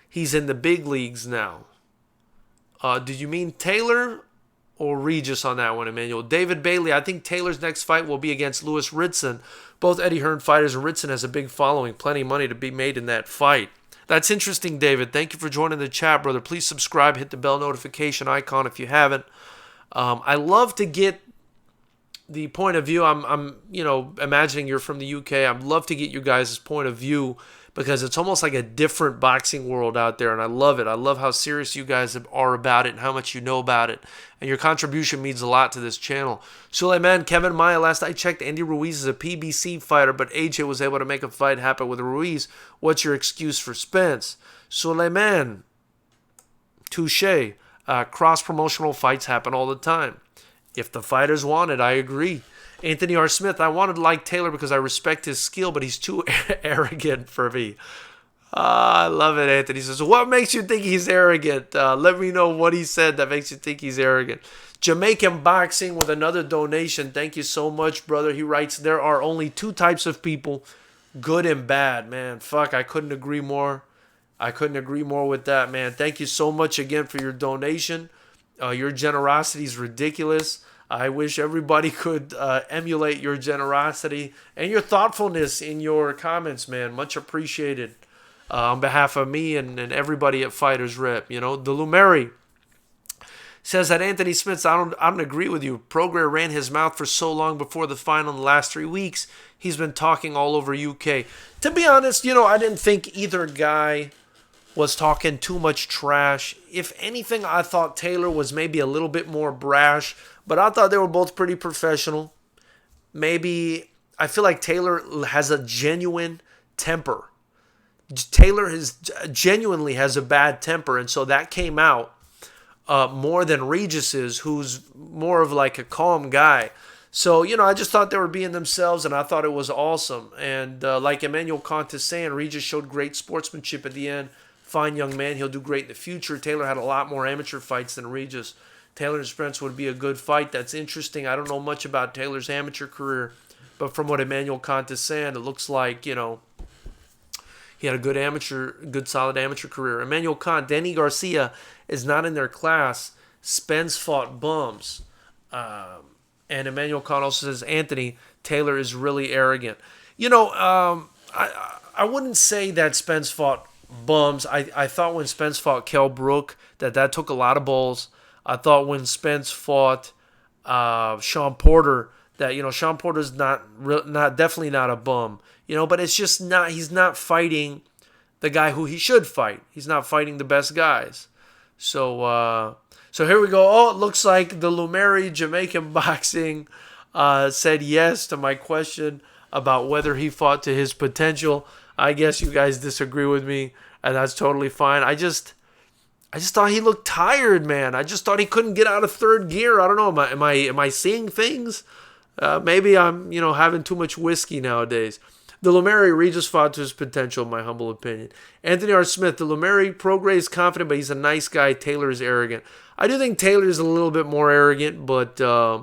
He's in the big leagues now. Did you mean Taylor or Regis on that one, Emmanuel? David Bailey, I think Taylor's next fight will be against Louis Ritson. Both Eddie Hearn fighters, and Ritson has a big following. Plenty of money to be made in that fight. That's interesting, David. Thank you for joining the chat, brother. Please subscribe. Hit the bell notification icon if you haven't. I love to get the point of view. I'm imagining you're from the UK. I'd love to get you guys' point of view because it's almost like a different boxing world out there, and I love it. I love how serious you guys are about it and how much you know about it, and your contribution means a lot to this channel. Suleiman, Kevin Maya, last I checked, Andy Ruiz is a PBC fighter, but AJ was able to make a fight happen with Ruiz. What's your excuse for Spence? Suleiman, touche. Cross-promotional fights happen all the time. If the fighters want it, I agree. Anthony R. Smith, I wanted to like Taylor because I respect his skill, but he's too arrogant for me. I love it, Anthony. He says, what makes you think he's arrogant? Let me know what he said that makes you think he's arrogant. Jamaican Boxing with another donation. Thank you so much, brother. He writes, there are only two types of people, good and bad. Man, fuck, I couldn't agree more. I couldn't agree more with that, man. Thank you so much again for your donation. Your generosity is ridiculous. I wish everybody could emulate your generosity and your thoughtfulness in your comments, man. Much appreciated on behalf of me and everybody at Fighters Rep. You know, the Lumeri says that Anthony Smith, I don't agree with you. Prograis ran his mouth for so long before the final in the last 3 weeks. He's been talking all over UK. To be honest, I didn't think either guy was talking too much trash. If anything, I thought Taylor was maybe a little bit more brash, but I thought they were both pretty professional. Maybe, I feel like Taylor has a genuine temper. Taylor genuinely has a bad temper, and so that came out more than Regis's, who's more of like a calm guy. So, I just thought they were being themselves, and I thought it was awesome. And like Emmanuel Kant is saying, Regis showed great sportsmanship at the end. Fine young man. He'll do great in the future. Taylor had a lot more amateur fights than Regis. Taylor and Spence would be a good fight. That's interesting. I don't know much about Taylor's amateur career, but from what Emmanuel Kant is saying, it looks like, he had a good solid amateur career. Emmanuel Kant, Danny Garcia is not in their class. Spence fought bums. And Emmanuel Kant also says, Anthony, Taylor is really arrogant. I wouldn't say that Spence fought bums. I thought when Spence fought Kell Brook that took a lot of balls. I thought when Spence fought Sean Porter that Sean Porter's definitely not a bum. But it's just not. He's not fighting the guy who he should fight. He's not fighting the best guys. So here we go. Oh, it looks like the Lumeri Jamaican Boxing said yes to my question about whether he fought to his potential. I guess you guys disagree with me, and that's totally fine. I just thought he looked tired, man. I just thought he couldn't get out of third gear. I don't know. Am I seeing things? Maybe I'm having too much whiskey nowadays. The Lumeri Regis fought to his potential, in my humble opinion. Anthony R. Smith, the Lumeri Prograis is confident, but he's a nice guy. Taylor is arrogant. I do think Taylor is a little bit more arrogant, but I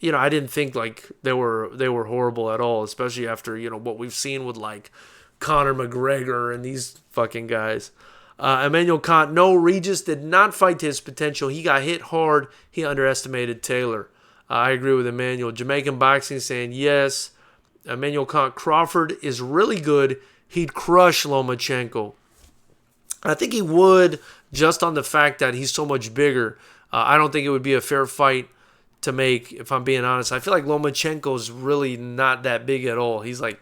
didn't think like they were horrible at all, especially after what we've seen with like Conor McGregor and these fucking guys. Emmanuel Kant, no, Regis did not fight to his potential. He got hit hard. He underestimated Taylor. I agree with Emmanuel. Jamaican Boxing saying yes. Emmanuel Kant, Crawford is really good. He'd crush Lomachenko. I think he would, just on the fact that he's so much bigger. I don't think it would be a fair fight to make, if I'm being honest. I feel like Lomachenko's really not that big at all. He's like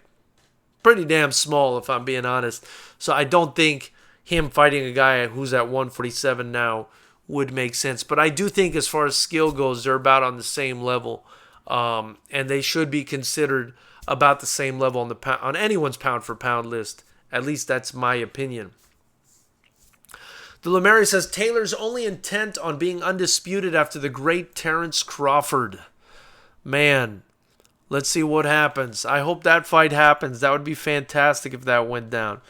pretty damn small, if I'm being honest. So I don't think him fighting a guy who's at 147 now would make sense. But I do think as far as skill goes, they're about on the same level. And they should be considered about the same level on anyone's pound-for-pound list. At least that's my opinion. The Lumeri says, Taylor's only intent on being undisputed after the great Terence Crawford. Man, let's see what happens. I hope that fight happens. That would be fantastic if that went down.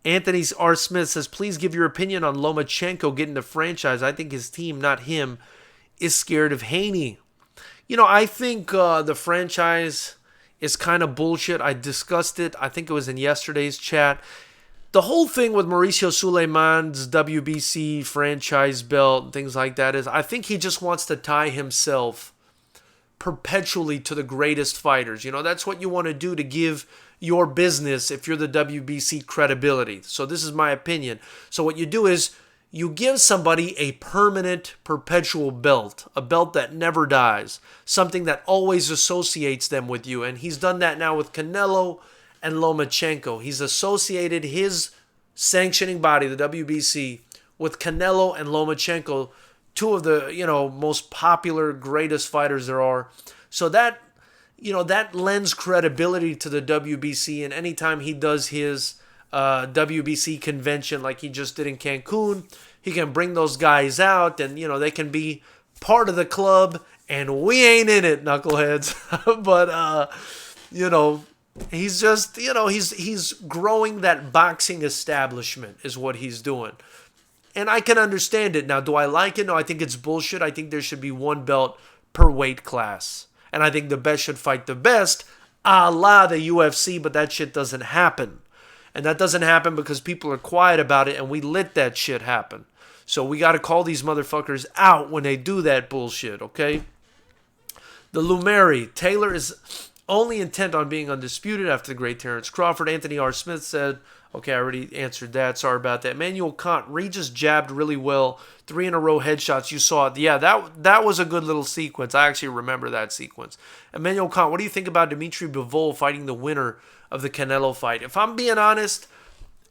Anthony R. Smith says, please give your opinion on Lomachenko getting the franchise. I think his team, not him, is scared of Haney. I think the franchise is kind of bullshit. I discussed it. I think it was in yesterday's chat. The whole thing with Mauricio Suleiman's WBC franchise belt and things like that is I think he just wants to tie himself perpetually to the greatest fighters. That's what you want to do to give your business, if you're the WBC, credibility. So this is my opinion. So what you do is you give somebody a permanent, perpetual belt, a belt that never dies, something that always associates them with you. And he's done that now with Canelo and Lomachenko. He's associated his sanctioning body, the WBC, with Canelo and Lomachenko, two of the, most popular, greatest fighters there are. So that lends credibility to the WBC. And anytime he does his WBC convention like he just did in Cancun, he can bring those guys out and, they can be part of the club. And we ain't in it, knuckleheads. But, he's just, he's growing that boxing establishment is what he's doing. And I can understand it. Now, do I like it? No, I think it's bullshit. I think there should be one belt per weight class. And I think the best should fight the best, a la the UFC, but that shit doesn't happen. And that doesn't happen because people are quiet about it, and we let that shit happen. So we got to call these motherfuckers out when they do that bullshit, okay? The Lumeri, Taylor is only intent on being undisputed after the great Terrence Crawford. Anthony R. Smith said, okay, I already answered that. Sorry about that. Emmanuel Kant, Regis jabbed really well. 3 in a row headshots. You saw it. Yeah, that was a good little sequence. I actually remember that sequence. Emmanuel Kant, what do you think about Dimitri Bivol fighting the winner of the Canelo fight? If I'm being honest,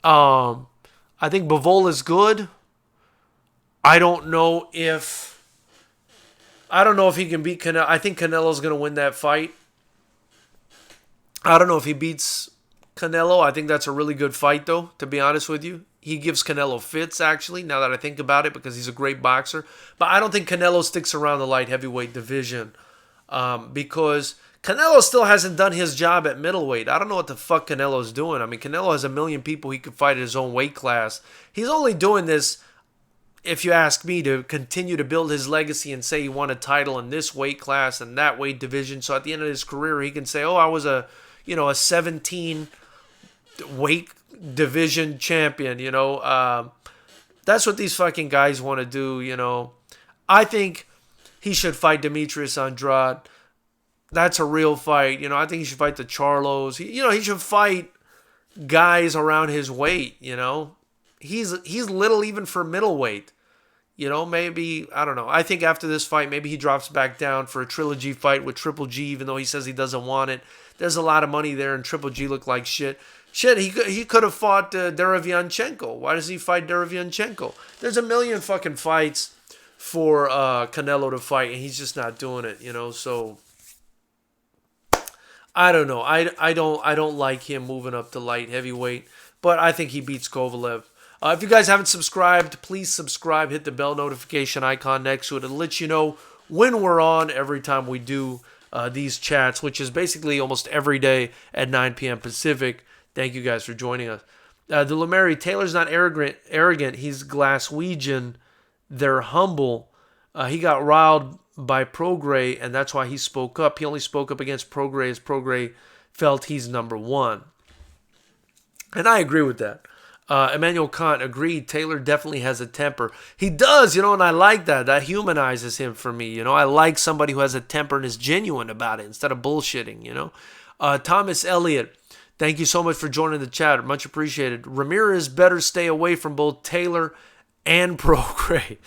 I think Bivol is good. I don't know if he can beat Canelo. I think Canelo's going to win that fight. I don't know if he beats Canelo. I think that's a really good fight, though, to be honest with you. He gives Canelo fits, actually, now that I think about it, because he's a great boxer. But I don't think Canelo sticks around the light heavyweight division because Canelo still hasn't done his job at middleweight. I don't know what the fuck Canelo's doing. I mean, Canelo has a million people he could fight at his own weight class. He's only doing this, if you ask me, to continue to build his legacy and say he won a title in this weight class and that weight division. So at the end of his career, he can say, oh, I was a 17 weight division champion, that's what these fucking guys want to do, I think he should fight Demetrius Andrade. That's a real fight. I think he should fight the Charlos. He should fight guys around his weight, He's little even for middleweight. Maybe, I don't know. I think after this fight, maybe he drops back down for a trilogy fight with Triple G, even though he says he doesn't want it. There's a lot of money there, and Triple G looked like shit. Shit, he could have fought Derevyanchenko. Why does he fight Derevyanchenko? There's a million fucking fights for Canelo to fight, and he's just not doing it, So I don't know. I don't like him moving up to light heavyweight, but I think he beats Kovalev. If you guys haven't subscribed, please subscribe. Hit the bell notification icon next to it. It'll let you know when we're on every time we do these chats, which is basically almost every day at 9 p.m. Pacific. Thank you guys for joining us. The Lumeri, Taylor's not arrogant. He's Glaswegian. They're humble. He got riled by Prograis, and that's why he spoke up. He only spoke up against Prograis as Prograis felt he's number one. And I agree with that. Emmanuel Kant agreed. Taylor definitely has a temper. He does, and I like that. That humanizes him for me. I like somebody who has a temper and is genuine about it instead of bullshitting, Thomas Elliott, thank you so much for joining the chat. Much appreciated. Ramirez better stay away from both Taylor and Prograis.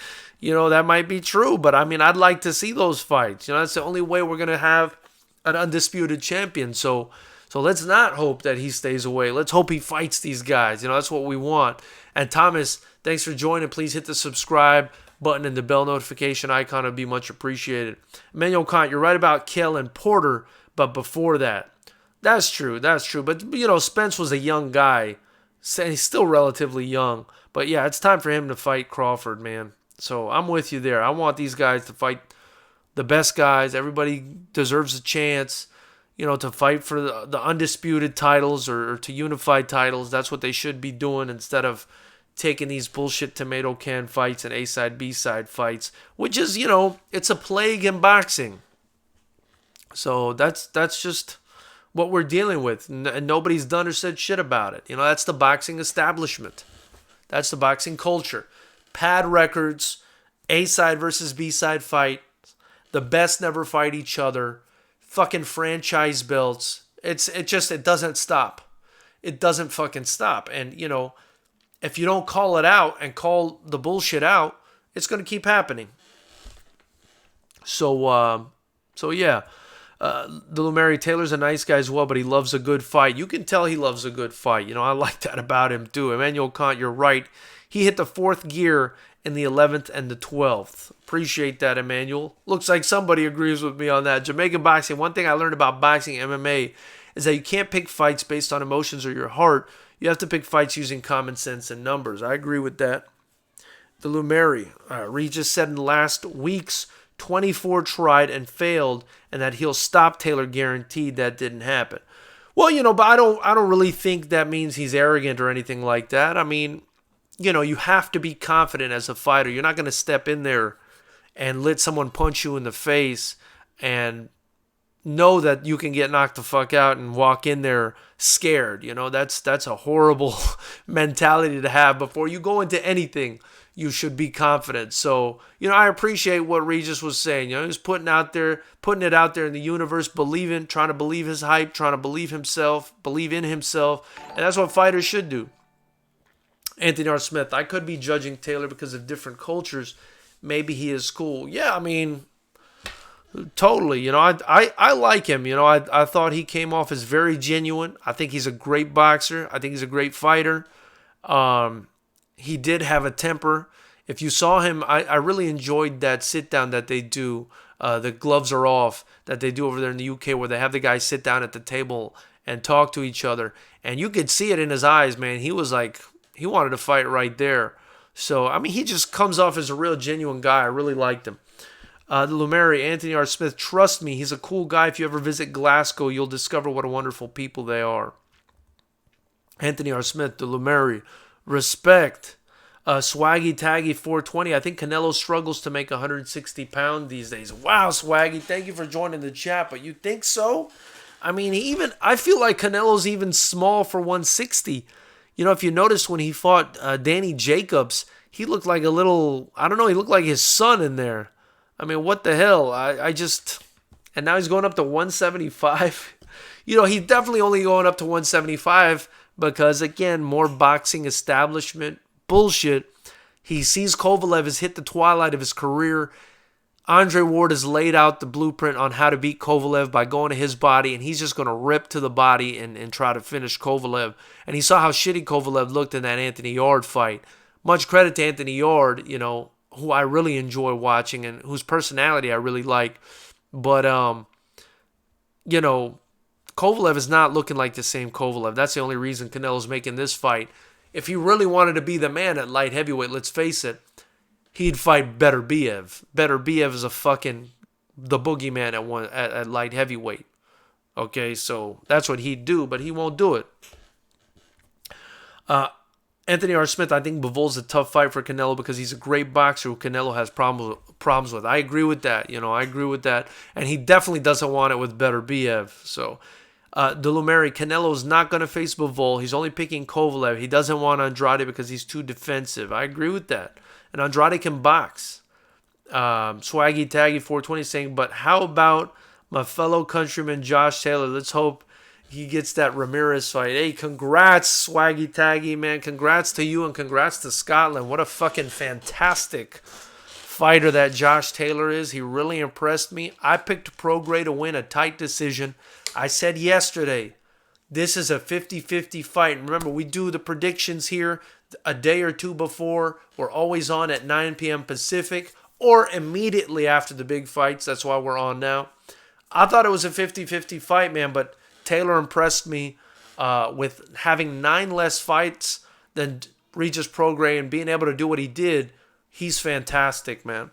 That might be true, but I mean, I'd like to see those fights. That's the only way we're going to have an undisputed champion. So let's not hope that he stays away. Let's hope he fights these guys. That's what we want. And Thomas, thanks for joining. Please hit the subscribe button and the bell notification icon. Would be much appreciated. Emmanuel Kant, you're right about Kell and Porter, but before that. That's true. But, Spence was a young guy. He's still relatively young. But, yeah, it's time for him to fight Crawford, man. So I'm with you there. I want these guys to fight the best guys. Everybody deserves a chance. to fight for the undisputed titles or to unified titles. That's what they should be doing instead of taking these bullshit tomato can fights and A-side, B-side fights, which is, it's a plague in boxing. So that's just what we're dealing with, and nobody's done or said shit about it. That's the boxing establishment. That's the boxing culture. Pad records, A-side versus B-side fight, the best never fight each other, fucking franchise belts. It doesn't stop. It doesn't fucking stop. And, if you don't call it out and call the bullshit out, it's going to keep happening. So yeah. The Lumeri Taylor's a nice guy as well, but he loves a good fight. You can tell he loves a good fight. I like that about him too. Emmanuel Kant, you're right. He hit the 4th gear in the 11th and the 12th. Appreciate that, Emmanuel. Looks like somebody agrees with me on that. Jamaican boxing, one thing I learned about boxing MMA is that you can't pick fights based on emotions or your heart. You have to pick fights using common sense and numbers. I agree with that. The Lumeri, Regis said in last week's 24 tried and failed, and that he'll stop Taylor guaranteed. That didn't happen. Well, but I don't really think that means he's arrogant or anything like that. I mean, you have to be confident as a fighter. You're not going to step in there and let someone punch you in the face and know that you can get knocked the fuck out and walk in there scared. That's a horrible mentality to have. Before you go into anything, you should be confident. So, I appreciate what Regis was saying. He's putting it out there in the universe, trying to believe his hype, trying to believe in himself. And that's what fighters should do. Anthony R. Smith, I could be judging Taylor because of different cultures. Maybe he is cool. Yeah, I mean, totally. I like him. I thought he came off as very genuine. I think he's a great boxer. I think he's a great fighter. He did have a temper. If you saw him, I really enjoyed that sit down that they do. The gloves are off that they do over there in the UK, where they have the guys sit down at the table and talk to each other. And you could see it in his eyes, man. He was like, he wanted to fight right there. So, I mean, he just comes off as a real genuine guy. I really liked him. The Lumeri, Anthony R. Smith, trust me, he's a cool guy. If you ever visit Glasgow, you'll discover what a wonderful people they are. Anthony R. Smith, the Lumeri, respect. Swaggy Taggy 420. I think Canelo struggles to make 160 pounds these days. Wow, Swaggy, thank you for joining the chat. But you think so? I mean, I feel like Canelo's even small for 160. If you noticed when he fought Danny Jacobs, he looked like he looked like his son in there. I mean, what the hell? And now he's going up to 175. He's definitely only going up to 175 because, again, more boxing establishment bullshit. He sees Kovalev has hit the twilight of his career. Andre Ward has laid out the blueprint on how to beat Kovalev by going to his body, and he's just going to rip to the body and try to finish Kovalev. And he saw how shitty Kovalev looked in that Anthony Yarde fight. Much credit to Anthony Yarde, who I really enjoy watching and whose personality I really like. But, Kovalev is not looking like the same Kovalev. That's the only reason Canelo's making this fight. If he really wanted to be the man at light heavyweight, let's face it, he'd fight Beterbiev. Beterbiev is the boogeyman at light heavyweight. Okay, so that's what he'd do, but he won't do it. Anthony R. Smith, I think Bivol's a tough fight for Canelo because he's a great boxer who Canelo has problems with. I agree with that. I agree with that. And he definitely doesn't want it with Beterbiev. So, Delumeri, Canelo's not going to face Bivol. He's only picking Kovalev. He doesn't want Andrade because he's too defensive. I agree with that. And Andrade can box. Swaggy Taggy 420 saying, but how about my fellow countryman Josh Taylor? Let's hope he gets that Ramirez fight. Hey, congrats, Swaggy Taggy, man. Congrats to you and congrats to Scotland. What a fucking fantastic fighter that Josh Taylor is. He really impressed me. I picked Prograis to win a tight decision. I said yesterday, this is a 50-50 fight. And remember, we do the predictions here a day or two before. We're always on at 9 p.m. Pacific or immediately after the big fights. That's why we're on now. I thought it was a 50-50 fight, man, but Taylor impressed me with having 9 less fights than Regis Prograis and being able to do what he did. He's fantastic, man.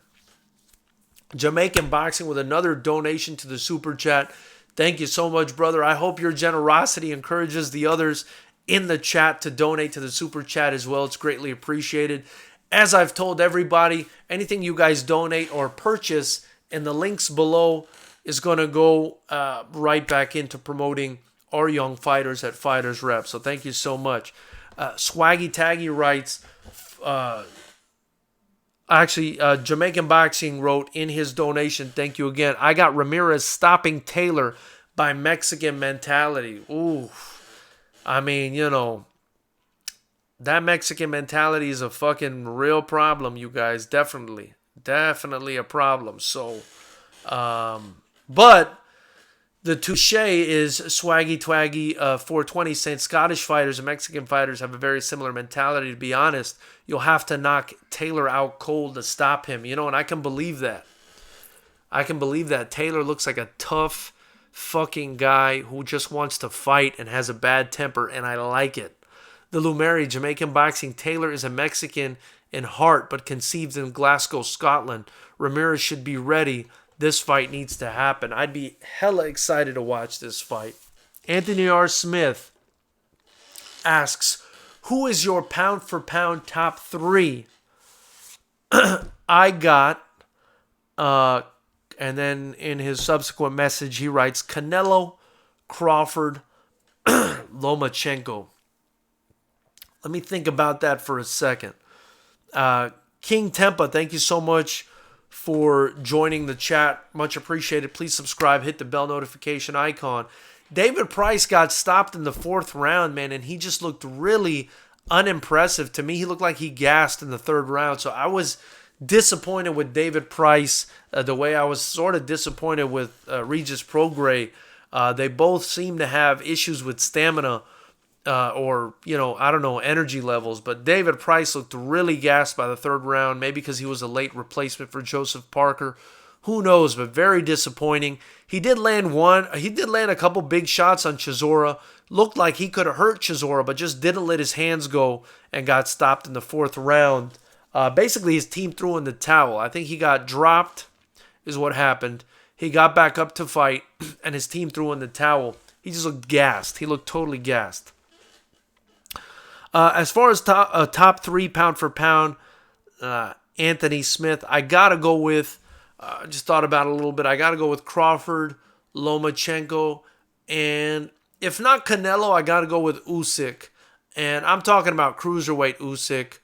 Jamaican Boxing with another donation to the Super Chat. Thank you so much, brother. I hope your generosity encourages the others in the chat to donate to the super chat as well. It's greatly appreciated. As I've told everybody, anything you guys donate or purchase in the links below is going to go right back into promoting our young fighters at Fighters Rep. So thank you so much. Swaggy Taggy writes, Jamaican Boxing wrote in his donation, thank you again. I got Ramirez stopping Taylor by Mexican mentality. Ooh. I mean, that Mexican mentality is a fucking real problem, you guys. Definitely a problem. So, but the touche is Swaggy Twaggy 420 saying Scottish fighters and Mexican fighters have a very similar mentality. To be honest, you'll have to knock Taylor out cold to stop him. And I can believe that. Taylor looks like a tough fucking guy who just wants to fight and has a bad temper, and I like it. The Lumeri, Jamaican Boxing, Taylor is a Mexican in heart but conceived in Glasgow, Scotland. Ramirez should be ready. This fight needs to happen. I'd be hella excited to watch this fight. Anthony R. Smith asks, who is your pound-for-pound top 3? I got, and then in his subsequent message, he writes, Canelo, Crawford, Lomachenko. Let me think about that for a second. King Tempa, thank you so much for joining the chat. Much appreciated. Please subscribe. Hit the bell notification icon. David Price got stopped in the 4th round, man, and he just looked really unimpressive. To me, he looked like he gassed in the 3rd round. So I was disappointed with David Price the way I was sort of disappointed with Regis Prograis. They both seem to have issues with stamina or, I don't know, energy levels. But David Price looked really gassed by the 3rd round, maybe because he was a late replacement for Joseph Parker. Who knows, but very disappointing. He did land a couple big shots on Chisora. Looked like he could have hurt Chisora, but just didn't let his hands go and got stopped in the 4th round. Basically, his team threw in the towel. I think he got dropped is what happened. He got back up to fight, and his team threw in the towel. He just looked gassed. He looked totally gassed. As far as top 3 pound for pound, Anthony Smith, I got to go with, just thought about it a little bit, I got to go with Crawford, Lomachenko, and if not Canelo, I got to go with Usyk. And I'm talking about cruiserweight Usyk.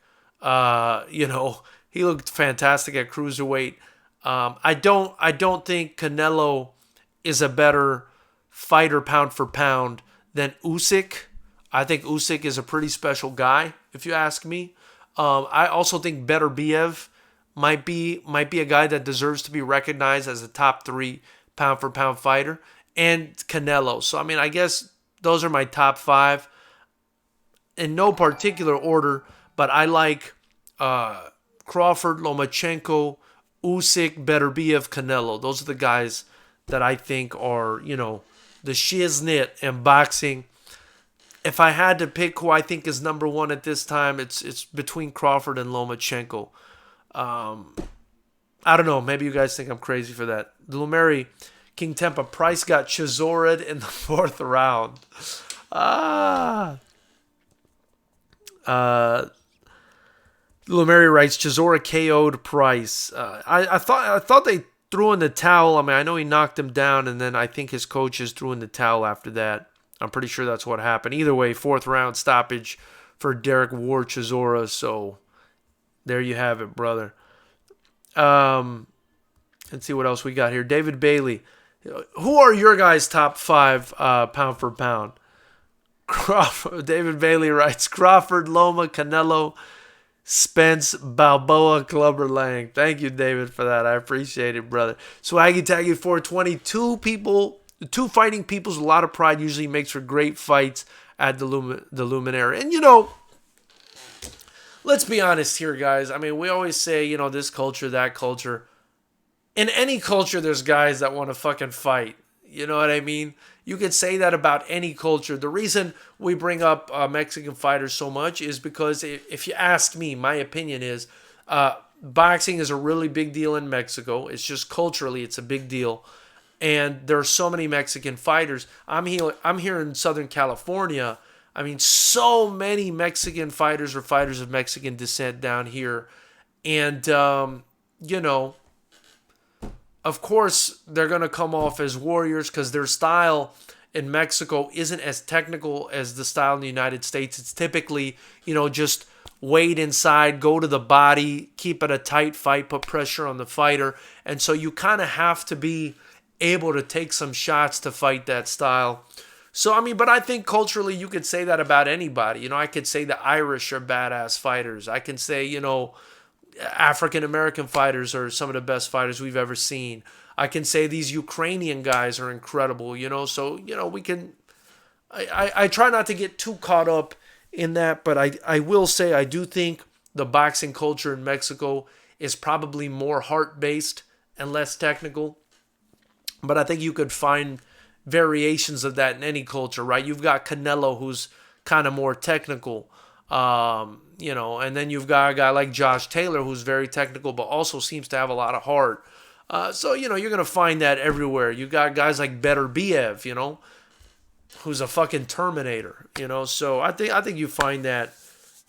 He looked fantastic at cruiserweight. I don't think Canelo is a better fighter pound for pound than Usyk. I think Usyk is a pretty special guy, if you ask me. I also think Beterbiev might be a guy that deserves to be recognized as a top 3 pound for pound fighter, and Canelo. So I guess those are my top 5 in no particular order, but I like Crawford, Lomachenko, Usyk, Beterbiev, Canelo. Those are the guys that I think are, the shiznit in boxing. If I had to pick who I think is number 1 at this time, it's between Crawford and Lomachenko. I don't know. Maybe you guys think I'm crazy for that. The Lumeri, King Tempa, Price got Chisora'd in the 4th round. Lumeri writes, Chisora KO'd Price. I thought they threw in the towel. I know he knocked him down, and then I think his coaches threw in the towel after that. I'm pretty sure that's what happened. Either way, 4th round stoppage for Derek Ward Chisora. So there you have it, brother. Let's see what else we got here. David Bailey. Who are your guys' top 5 pound for pound? David Bailey writes, Crawford, Loma, Canelo, Spence, Balboa, Clubber Lang. Thank you, David, for that. I appreciate it, brother. Swaggy Taggy 420. Two fighting peoples with a lot of pride usually makes for great fights at the Luminary. And, let's be honest here, guys. We always say, this culture, that culture. In any culture, there's guys that want to fucking fight. You know what I mean? You could say that about any culture. The reason we bring up Mexican fighters so much is because if you ask me, my opinion is boxing is a really big deal in Mexico. It's just culturally, it's a big deal. And there are so many Mexican fighters. I'm here in Southern California. I mean, so many Mexican fighters or fighters of Mexican descent down here. And, you know, of course, they're going to come off as warriors because their style in Mexico isn't as technical as the style in the United States. It's typically, just wade inside, go to the body, keep it a tight fight, put pressure on the fighter. And so you kind of have to be able to take some shots to fight that style. So, I mean, but I think culturally you could say that about anybody. I could say the Irish are badass fighters. I can say, African American fighters are some of the best fighters we've ever seen. I can say these Ukrainian guys are incredible, so, we can, I try not to get too caught up in that, but I will say I do think the boxing culture in Mexico is probably more heart-based and less technical. But I think you could find variations of that in any culture, right? You've got Canelo, who's kind of more technical, and then you've got a guy like Josh Taylor, who's very technical, but also seems to have a lot of heart. So, you're going to find that everywhere. You got guys like Beterbiev, who's a fucking Terminator, So I think you find that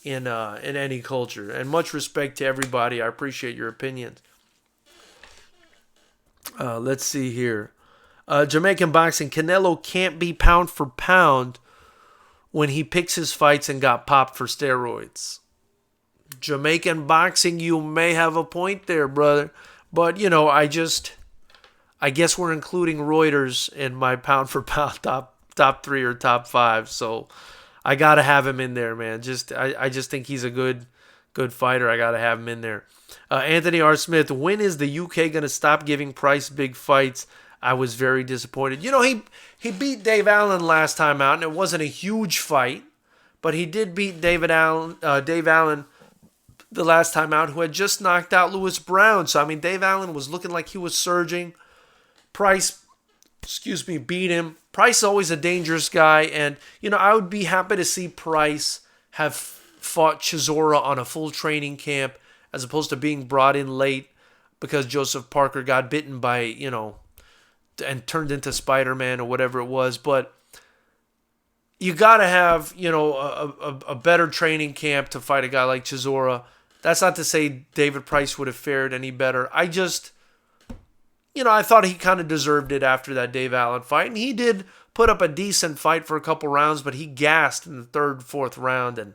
in any culture. And much respect to everybody. I appreciate your opinions. Let's see here. Jamaican boxing. Canelo can't be pound for pound when he picks his fights and got popped for steroids. Jamaican boxing, you may have a point there, brother. But, I guess we're including Reuters in my pound for pound top 3 or top 5. So I got to have him in there, man. I just think he's a good fighter. I got to have him in there. Anthony R. Smith, when is the UK going to stop giving Price big fights? I was very disappointed. He beat Dave Allen last time out, and it wasn't a huge fight, but he did beat Dave Allen the last time out, who had just knocked out Lewis Brown. So, I mean, Dave Allen was looking like he was surging. Price, beat him. Price is always a dangerous guy, and, I would be happy to see Price have fought Chisora on a full training camp as opposed to being brought in late because Joseph Parker got bitten by, and turned into Spider-Man or whatever it was. But you got to have, a better training camp to fight a guy like Chisora. That's not to say David Price would have fared any better. I just, I thought he kind of deserved it after that Dave Allen fight. And he did put up a decent fight for a couple rounds, but he gassed in the third, fourth round. And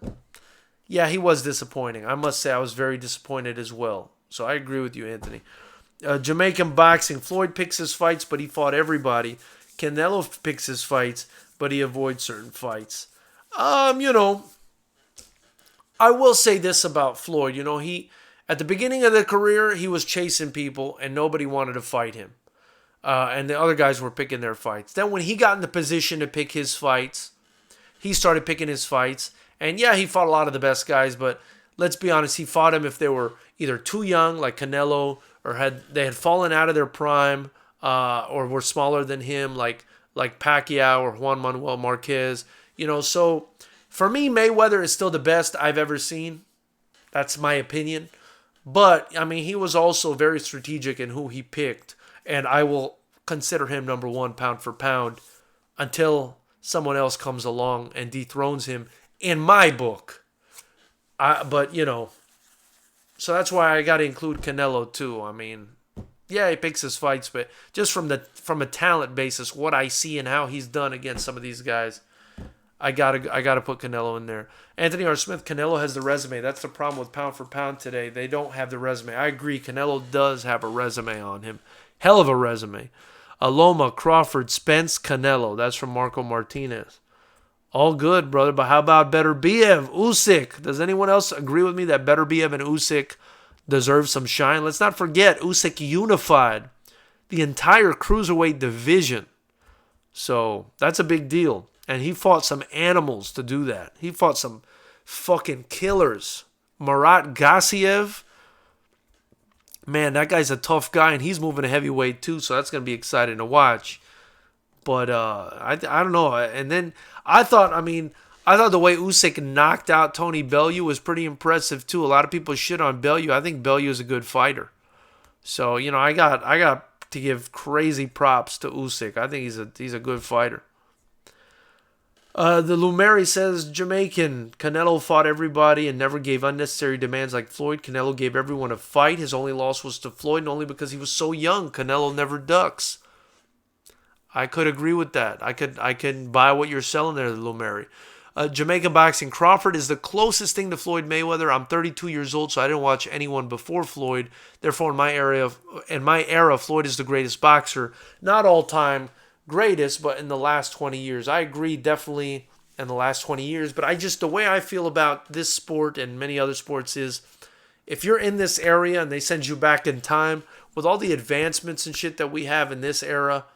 yeah, he was disappointing. I must say I was very disappointed as well. So I agree with you, Anthony. Jamaican boxing. Floyd picks his fights, but he fought everybody. Canelo picks his fights, but he avoids certain fights. I will say this about Floyd. He at the beginning of the career, he was chasing people, and nobody wanted to fight him. And the other guys were picking their fights. Then when he got in the position to pick his fights, he started picking his fights. And yeah, he fought a lot of the best guys, but let's be honest, he fought them if they were either too young, like Canelo, or they had fallen out of their prime, or were smaller than him, like Pacquiao or Juan Manuel Marquez. So for me, Mayweather is still the best I've ever seen. That's my opinion. But, I mean, he was also very strategic in who he picked, and I will consider him number one pound for pound until someone else comes along and dethrones him in my book. So that's why I got to include Canelo too. I mean, yeah, he picks his fights, but just from a talent basis, what I see and how he's done against some of these guys, I gotta put Canelo in there. Anthony R. Smith, Canelo has the resume. That's the problem with pound for pound today. They don't have the resume. I agree. Canelo does have a resume on him. Hell of a resume. Aloma, Crawford, Spence, Canelo. That's from Marco Martinez. All good, brother. But how about Beterbiev, Usyk? Does anyone else agree with me that Beterbiev and Usyk deserve some shine? Let's not forget, Usyk unified the entire cruiserweight division. So that's a big deal. And he fought some animals to do that. He fought some fucking killers. Marat Gassiev. Man, that guy's a tough guy, and he's moving a heavyweight too, so that's going to be exciting to watch. But I don't know. And then I thought the way Usyk knocked out Tony Bellew was pretty impressive too. A lot of people shit on Bellew. I think Bellew is a good fighter. So, I got to give crazy props to Usyk. I think he's a good fighter. The Lumeri says, Jamaican, Canelo fought everybody and never gave unnecessary demands like Floyd. Canelo gave everyone a fight. His only loss was to Floyd, and only because he was so young. Canelo never ducks. I could agree with that. I can buy what you're selling there, Lumeri. Jamaican boxing, Crawford is the closest thing to Floyd Mayweather. I'm 32 years old, so I didn't watch anyone before Floyd. Therefore, in my era, Floyd is the greatest boxer. Not all time greatest, but in the last 20 years. I agree, definitely in the last 20 years. But the way I feel about this sport and many other sports is, if you're in this area and they send you back in time, with all the advancements and shit that we have in this era,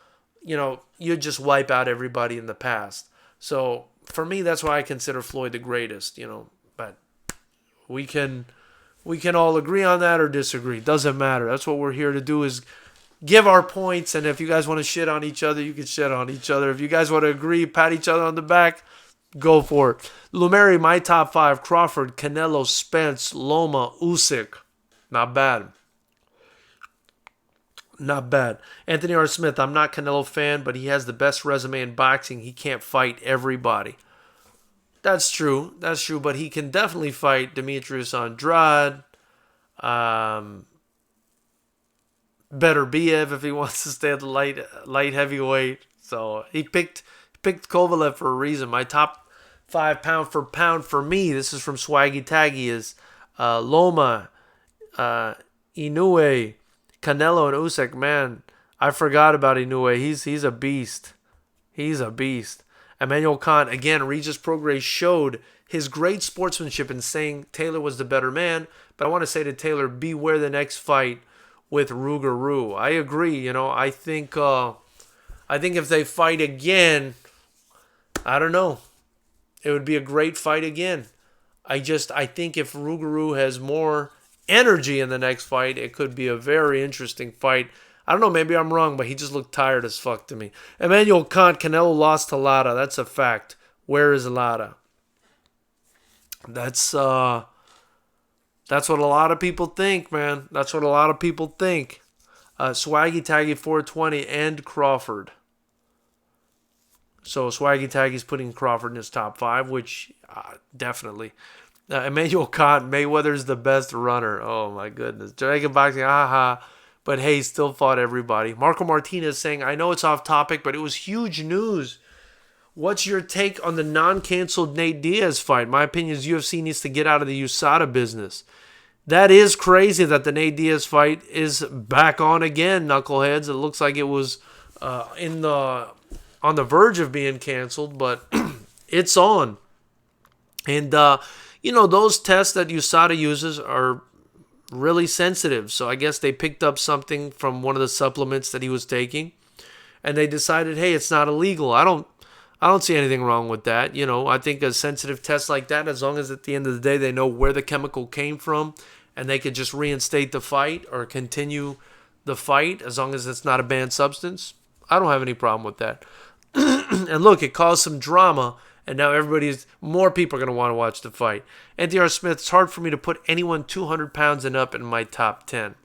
you just wipe out everybody in the past. So for me, that's why I consider Floyd the greatest, but we can all agree on that or disagree. Doesn't matter. That's what we're here to do, is give our points. And if you guys want to shit on each other, you can shit on each other. If you guys want to agree, pat each other on the back, go for it. Lumeri, my top 5, Crawford, Canelo, Spence, Loma, Usyk. Not bad. Not bad. Anthony R. Smith, I'm not Canelo fan, but he has the best resume in boxing. He can't fight everybody. That's true, but he can definitely fight Demetrius Andrade, Beterbiev if he wants to stay at the light heavyweight. So he picked Kovalev for a reason. My top 5 pound for pound for me, this is from Swaggy Taggy, is Loma, Inoue, Canelo, and Usyk. Man, I forgot about Inoue. He's a beast. He's a beast. Emmanuel Khan, again, Regis Prograis showed his great sportsmanship in saying Taylor was the better man. But I want to say to Taylor, beware the next fight with Rougarou. I agree. I think if they fight again, I don't know. It would be a great fight again. I think if Rougarou has more energy in the next fight, it could be a very interesting fight. I don't know, maybe I'm wrong, but he just looked tired as fuck to me. Emmanuel Kant, Canelo lost to Lara. That's a fact. Where is Lara? That's what a lot of people think, man. That's what a lot of people think. Swaggy Taggy 420 and Crawford. So Swaggy Taggy's putting Crawford in his top 5, which definitely. Emmanuel Kant, Mayweather's the best runner. Oh my goodness. Jamaican boxing, haha. But hey, still fought everybody. Marco Martinez saying, I know it's off topic, but it was huge news. What's your take on the non-canceled Nate Diaz fight? My opinion is UFC needs to get out of the USADA business. That is crazy that the Nate Diaz fight is back on again, knuckleheads. It looks like it was on the verge of being canceled, but it's on. And, those tests that USADA uses are really sensitive. So I guess they picked up something from one of the supplements that he was taking, and they decided, hey, it's not illegal. I don't see anything wrong with that. I think a sensitive test like that, as long as at the end of the day they know where the chemical came from and they could just reinstate the fight or continue the fight, as long as it's not a banned substance, I don't have any problem with that. And look, it caused some drama, and now more people are going to want to watch the fight. Anthony R. Smith, it's hard for me to put anyone 200 pounds and up in my top 10.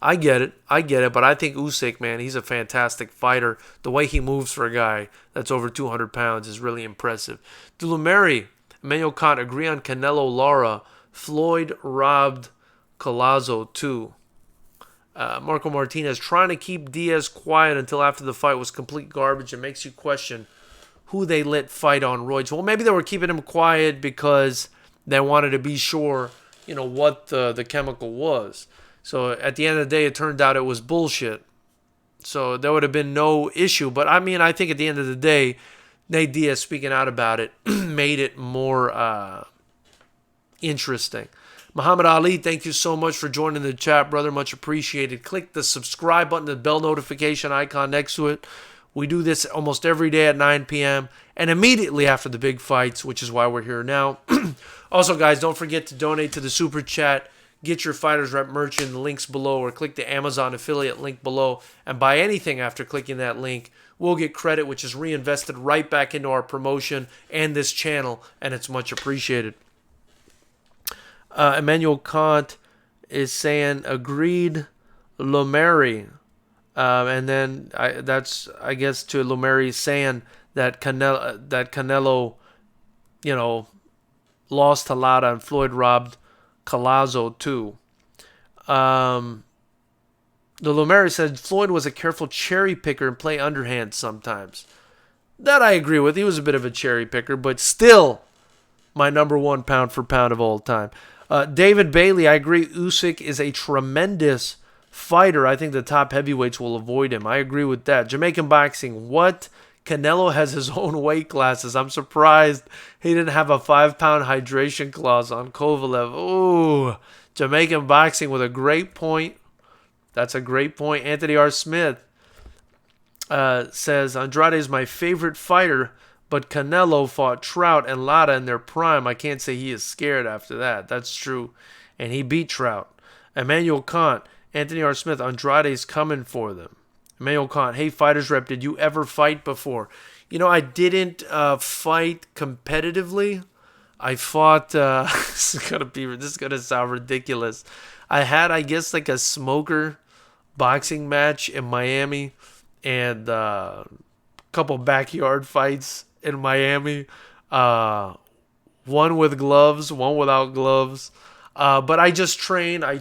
I get it, but I think Usyk, man, he's a fantastic fighter. The way he moves for a guy that's over 200 pounds is really impressive. Dulumeri, Emmanuel Kant, agree on Canelo Lara. Floyd robbed Collazo too. Marco Martinez, trying to keep Diaz quiet until after the fight was complete garbage. It makes you question who they let fight on roids. Well, maybe they were keeping him quiet because they wanted to be sure, what the chemical was. So at the end of the day, it turned out it was bullshit. So there would have been no issue. But I think at the end of the day, Nate Diaz speaking out about it made it more interesting. Muhammad Ali, thank you so much for joining the chat, brother. Much appreciated. Click the subscribe button, the bell notification icon next to it. We do this almost every day at 9 p.m. and immediately after the big fights, which is why we're here now. Also, guys, don't forget to donate to the Super Chat. Get your Fighters Rep merch in the links below, or click the Amazon affiliate link below and buy anything after clicking that link. We'll get credit, which is reinvested right back into our promotion and this channel, and it's much appreciated. Emmanuel Kant is saying, agreed Lumeri. And then that's, I guess, to Lumeri saying that Canelo, you know, lost to Lara and Floyd robbed Collazo too. Um, the Lumeri said Floyd was a careful cherry picker and play underhand sometimes. That I agree with. He was a bit of a cherry picker, but still my number one pound for pound of all time. David Bailey, I agree. Usyk is a tremendous fighter. I think the top heavyweights will avoid him. I agree with that. Jamaican boxing, what? Canelo has his own weight classes. I'm surprised he didn't have a 5-pound hydration clause on Kovalev. Ooh, Jamaican boxing with a great point. That's a great point. Anthony R. Smith says, Andrade is my favorite fighter, but Canelo fought Trout and Lara in their prime. I can't say he is scared after that. That's true. And he beat Trout. Emmanuel Kant, Anthony R. Smith, Andrade's coming for them. Emmanuel Kant, hey, Fighters Rep, did you ever fight before? You know, I didn't fight competitively. I fought, this is gonna sound ridiculous. I had, I guess, like a smoker boxing match in Miami and a couple backyard fights in Miami. One with gloves, one without gloves. But I just train. I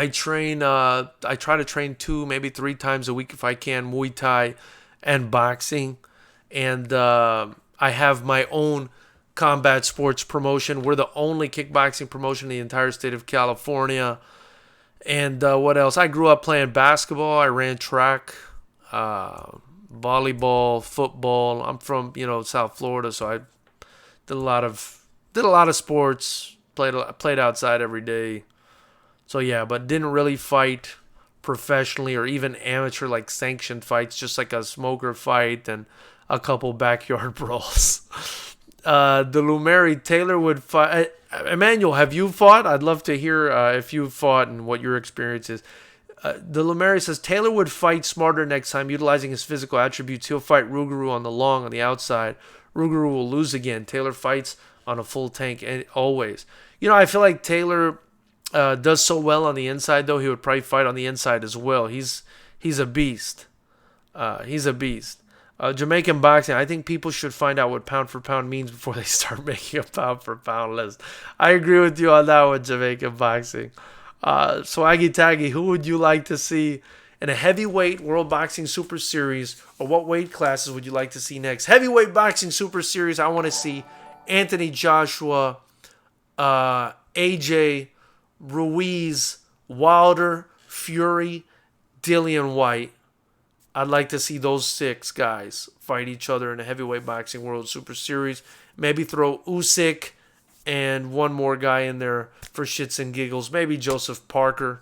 try to train 2, maybe 3 times a week if I can, Muay Thai and boxing. And I have my own combat sports promotion. We're the only kickboxing promotion in the entire state of California. And what else? I grew up playing basketball. I ran track, volleyball, football. I'm from, South Florida, so I did a lot of sports. Played outside every day. So yeah, but didn't really fight professionally or even amateur like sanctioned fights, just like a smoker fight and a couple backyard brawls. The Lumeri, Taylor would fight. Emmanuel, have you fought? I'd love to hear if you've fought and what your experience is. The Lumeri says Taylor would fight smarter next time, utilizing his physical attributes. He'll fight Rougarou on the long, on the outside. Rougarou will lose again. Taylor fights on a full tank and always. I feel like Taylor does so well on the inside, though. He would probably fight on the inside as well. He's a beast. He's a beast. Jamaican boxing, I think people should find out what pound for pound means before they start making a pound for pound list. I agree with you on that one, Jamaican boxing. Swaggy Taggy, who would you like to see in a heavyweight World Boxing Super Series, or what weight classes would you like to see next? Heavyweight Boxing Super Series, I want to see Anthony Joshua, AJ, Ruiz, Wilder, Fury, Dillian White. I'd like to see those 6 guys fight each other in a heavyweight boxing World Super Series. Maybe throw Usyk and one more guy in there for shits and giggles. Maybe Joseph Parker.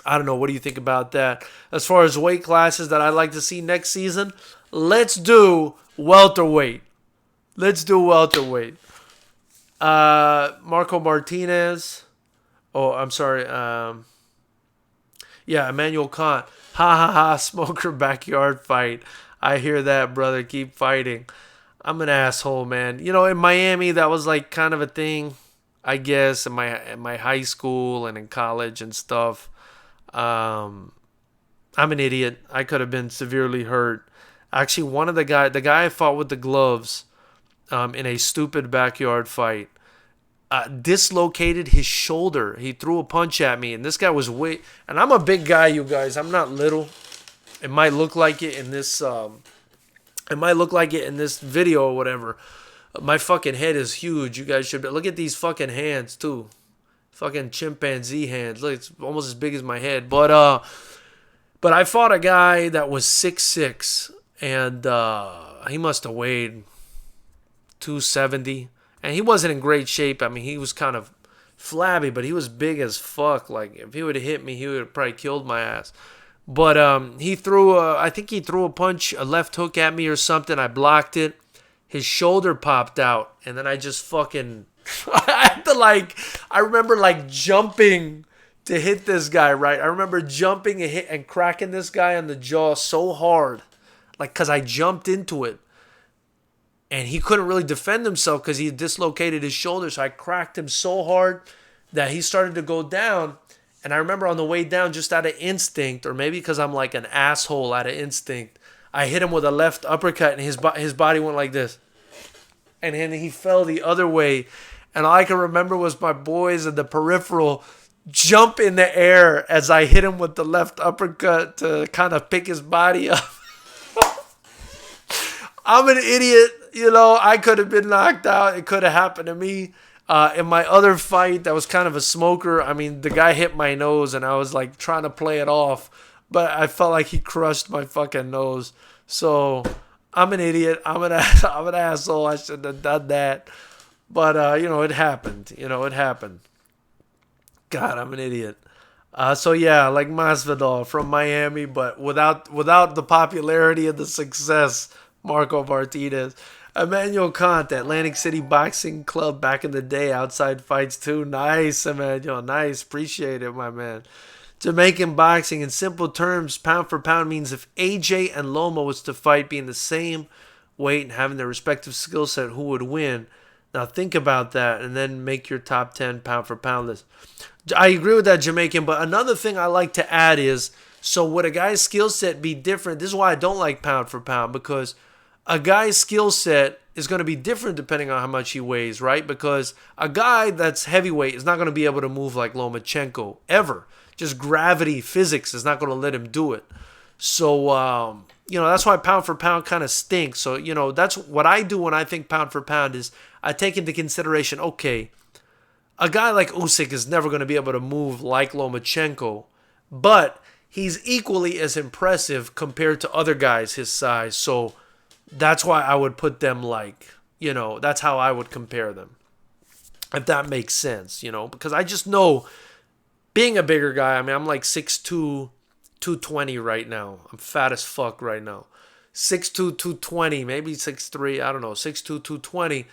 I don't know. What do you think about that? As far as weight classes that I'd like to see next season, let's do welterweight. Marco Martinez. Oh, I'm sorry. Emmanuel Kant. Ha ha ha, smoker backyard fight. I hear that, brother. Keep fighting. I'm an asshole, man. In Miami, that was like kind of a thing, I guess, in my high school and in college and stuff. I'm an idiot. I could have been severely hurt. Actually, the guy I fought with the gloves in a stupid backyard fight, dislocated his shoulder. He threw a punch at me, and this guy was and I'm a big guy, you guys. I'm not little. It might look like it in this video or whatever. My fucking head is huge. You guys should look at these fucking hands too. Fucking chimpanzee hands. Look, it's almost as big as my head. But I fought a guy that was 6'6", and he must have weighed 270. And he wasn't in great shape. I mean, he was kind of flabby, but he was big as fuck. Like, if he would have hit me, he would have probably killed my ass. But I think he threw a punch, a left hook at me or something. I blocked it. His shoulder popped out. And then I just fucking, I remember jumping to hit this guy, right? I remember jumping and cracking this guy on the jaw so hard. Because I jumped into it. And he couldn't really defend himself because he dislocated his shoulder. So I cracked him so hard that he started to go down. And I remember on the way down, just out of instinct, or maybe because I'm like an asshole out of instinct, I hit him with a left uppercut, and his body went like this, and then he fell the other way. And all I can remember was my boys in the peripheral jump in the air as I hit him with the left uppercut to kind of pick his body up. I'm an idiot, I could have been knocked out. It could have happened to me. In my other fight, that was kind of a smoker. I mean, the guy hit my nose, and I was like trying to play it off, but I felt like he crushed my fucking nose. So I'm an idiot. I'm an asshole. I shouldn't have done that. But it happened. It happened. God, I'm an idiot. So yeah, like Masvidal from Miami, but without the popularity and the success, Marco Martinez. Emmanuel Kant, Atlantic City Boxing Club back in the day, outside fights too. Nice, Emmanuel. Nice. Appreciate it, my man. Jamaican boxing, in simple terms, pound for pound means if AJ and Loma was to fight being the same weight and having their respective skill set, who would win? Now think about that and then make your top 10 pound for pound list. I agree with that, Jamaican, but another thing I like to add is, so would a guy's skill set be different? This is why I don't like pound for pound, because a guy's skill set is going to be different depending on how much he weighs, right? Because a guy that's heavyweight is not going to be able to move like Lomachenko ever. Just gravity, physics is not going to let him do it. So, that's why pound for pound kind of stinks. So, that's what I do when I think pound for pound is I take into consideration, okay, a guy like Usyk is never going to be able to move like Lomachenko, but he's equally as impressive compared to other guys his size. So that's why I would put them that's how I would compare them. If that makes sense, because I just know being a bigger guy, I mean, I'm like 6'2", 220 right now. I'm fat as fuck right now. 6'2", 220, maybe 6'3", I don't know, 6'2", 220.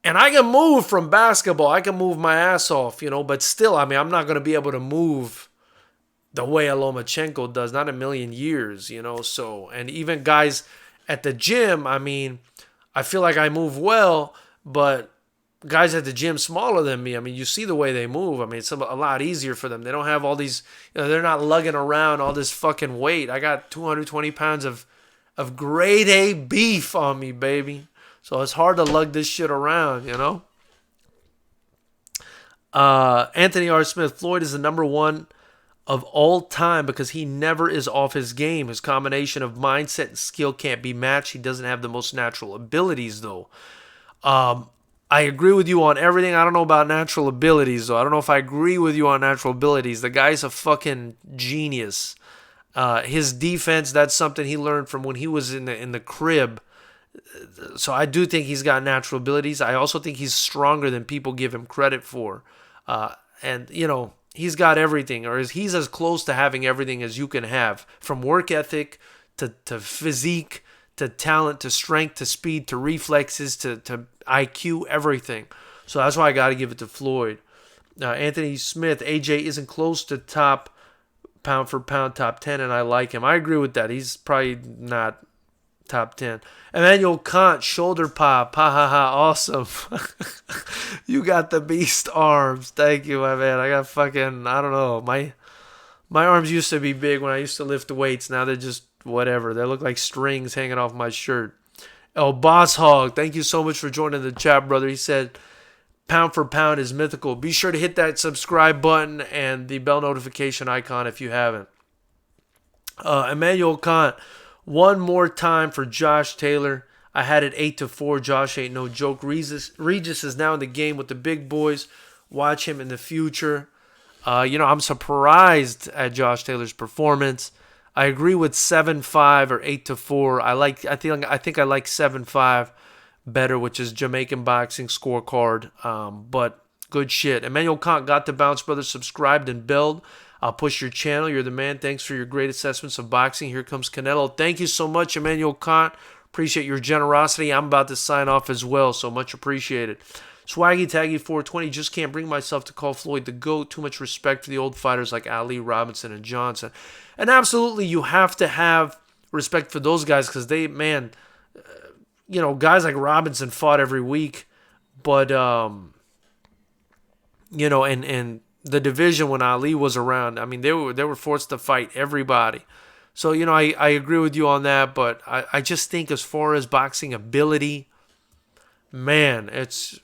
And I can move from basketball. I can move my ass off, but still, I mean, I'm not going to be able to move the way a Lomachenko does, not a million years, so, and even guys at the gym, I mean, I feel like I move well, but guys at the gym smaller than me, I mean, you see the way they move. I mean, it's a lot easier for them. They don't have all these, they're not lugging around all this fucking weight. I got 220 pounds of grade A beef on me, baby. So it's hard to lug this shit around, Anthony R. Smith, Floyd is the number one of all time because he never is off his game. His combination of mindset and skill can't be matched. He doesn't have the most natural abilities, though. I agree with you on everything. I don't know about natural abilities, though. I don't know if I agree with you on natural abilities. The guy's a fucking genius. His defense, that's something he learned from when he was in the crib. So I do think he's got natural abilities. I also think he's stronger than people give him credit for. And, he's got everything, or he's as close to having everything as you can have, from work ethic to physique to talent to strength to speed to reflexes to IQ, everything. So that's why I got to give it to Floyd. Anthony Smith, AJ isn't close to top pound for pound top 10, and I like him. I agree with that. He's probably not top 10. Emmanuel Kant, shoulder pop. Ha ha ha. Awesome. You got the beast arms. Thank you, my man. I got fucking, I don't know. My arms used to be big when I used to lift the weights. Now they're just whatever. They look like strings hanging off my shirt. Oh, Boss Hog, thank you so much for joining the chat, brother. He said, pound for pound is mythical. Be sure to hit that subscribe button and the bell notification icon if you haven't. Emmanuel Kant, one more time for Josh Taylor. I had it 8-4. Josh ain't no joke. Regis is now in the game with the big boys. Watch him in the future. I'm surprised at Josh Taylor's performance. I agree with 7-5 or 8-4. I think I like 7-5 better, which is Jamaican boxing scorecard. But good shit. Emmanuel Kant got the bounce, brother. Subscribed and belled. I'll push your channel. You're the man. Thanks for your great assessments of boxing. Here comes Canelo. Thank you so much, Emmanuel Kant. Appreciate your generosity. I'm about to sign off as well, so much appreciated. Swaggy Taggy 420. Just can't bring myself to call Floyd the GOAT. Too much respect for the old fighters like Ali, Robinson, and Johnson. And absolutely, you have to have respect for those guys because they, guys like Robinson fought every week. But, and the division when Ali was around. I mean, they were forced to fight everybody. So, I agree with you on that, but I just think as far as boxing ability, man, it's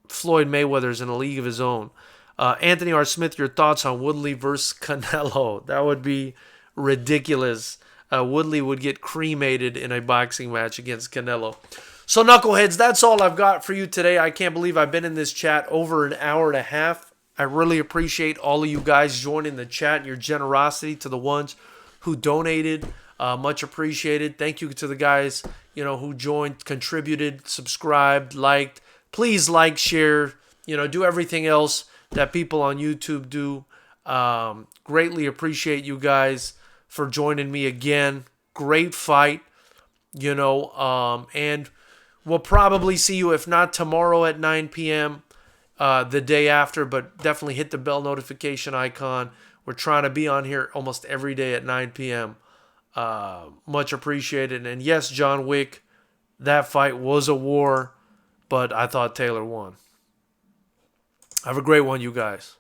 Floyd Mayweather's in a league of his own. Anthony R. Smith, your thoughts on Woodley versus Canelo? That would be ridiculous. Woodley would get cremated in a boxing match against Canelo. So, knuckleheads, that's all I've got for you today. I can't believe I've been in this chat over an hour and a half. I really appreciate all of you guys joining the chat and your generosity to the ones who donated. Much appreciated. Thank you to the guys, who joined, contributed, subscribed, liked. Please like, share, do everything else that people on YouTube do. Greatly appreciate you guys for joining me again. Great fight, and we'll probably see you, if not tomorrow at 9 p.m., the day after, but definitely hit the bell notification icon. We're trying to be on here almost every day at 9 p.m. Much appreciated. And yes, John Wick, that fight was a war, but I thought Taylor won. Have a great one, you guys.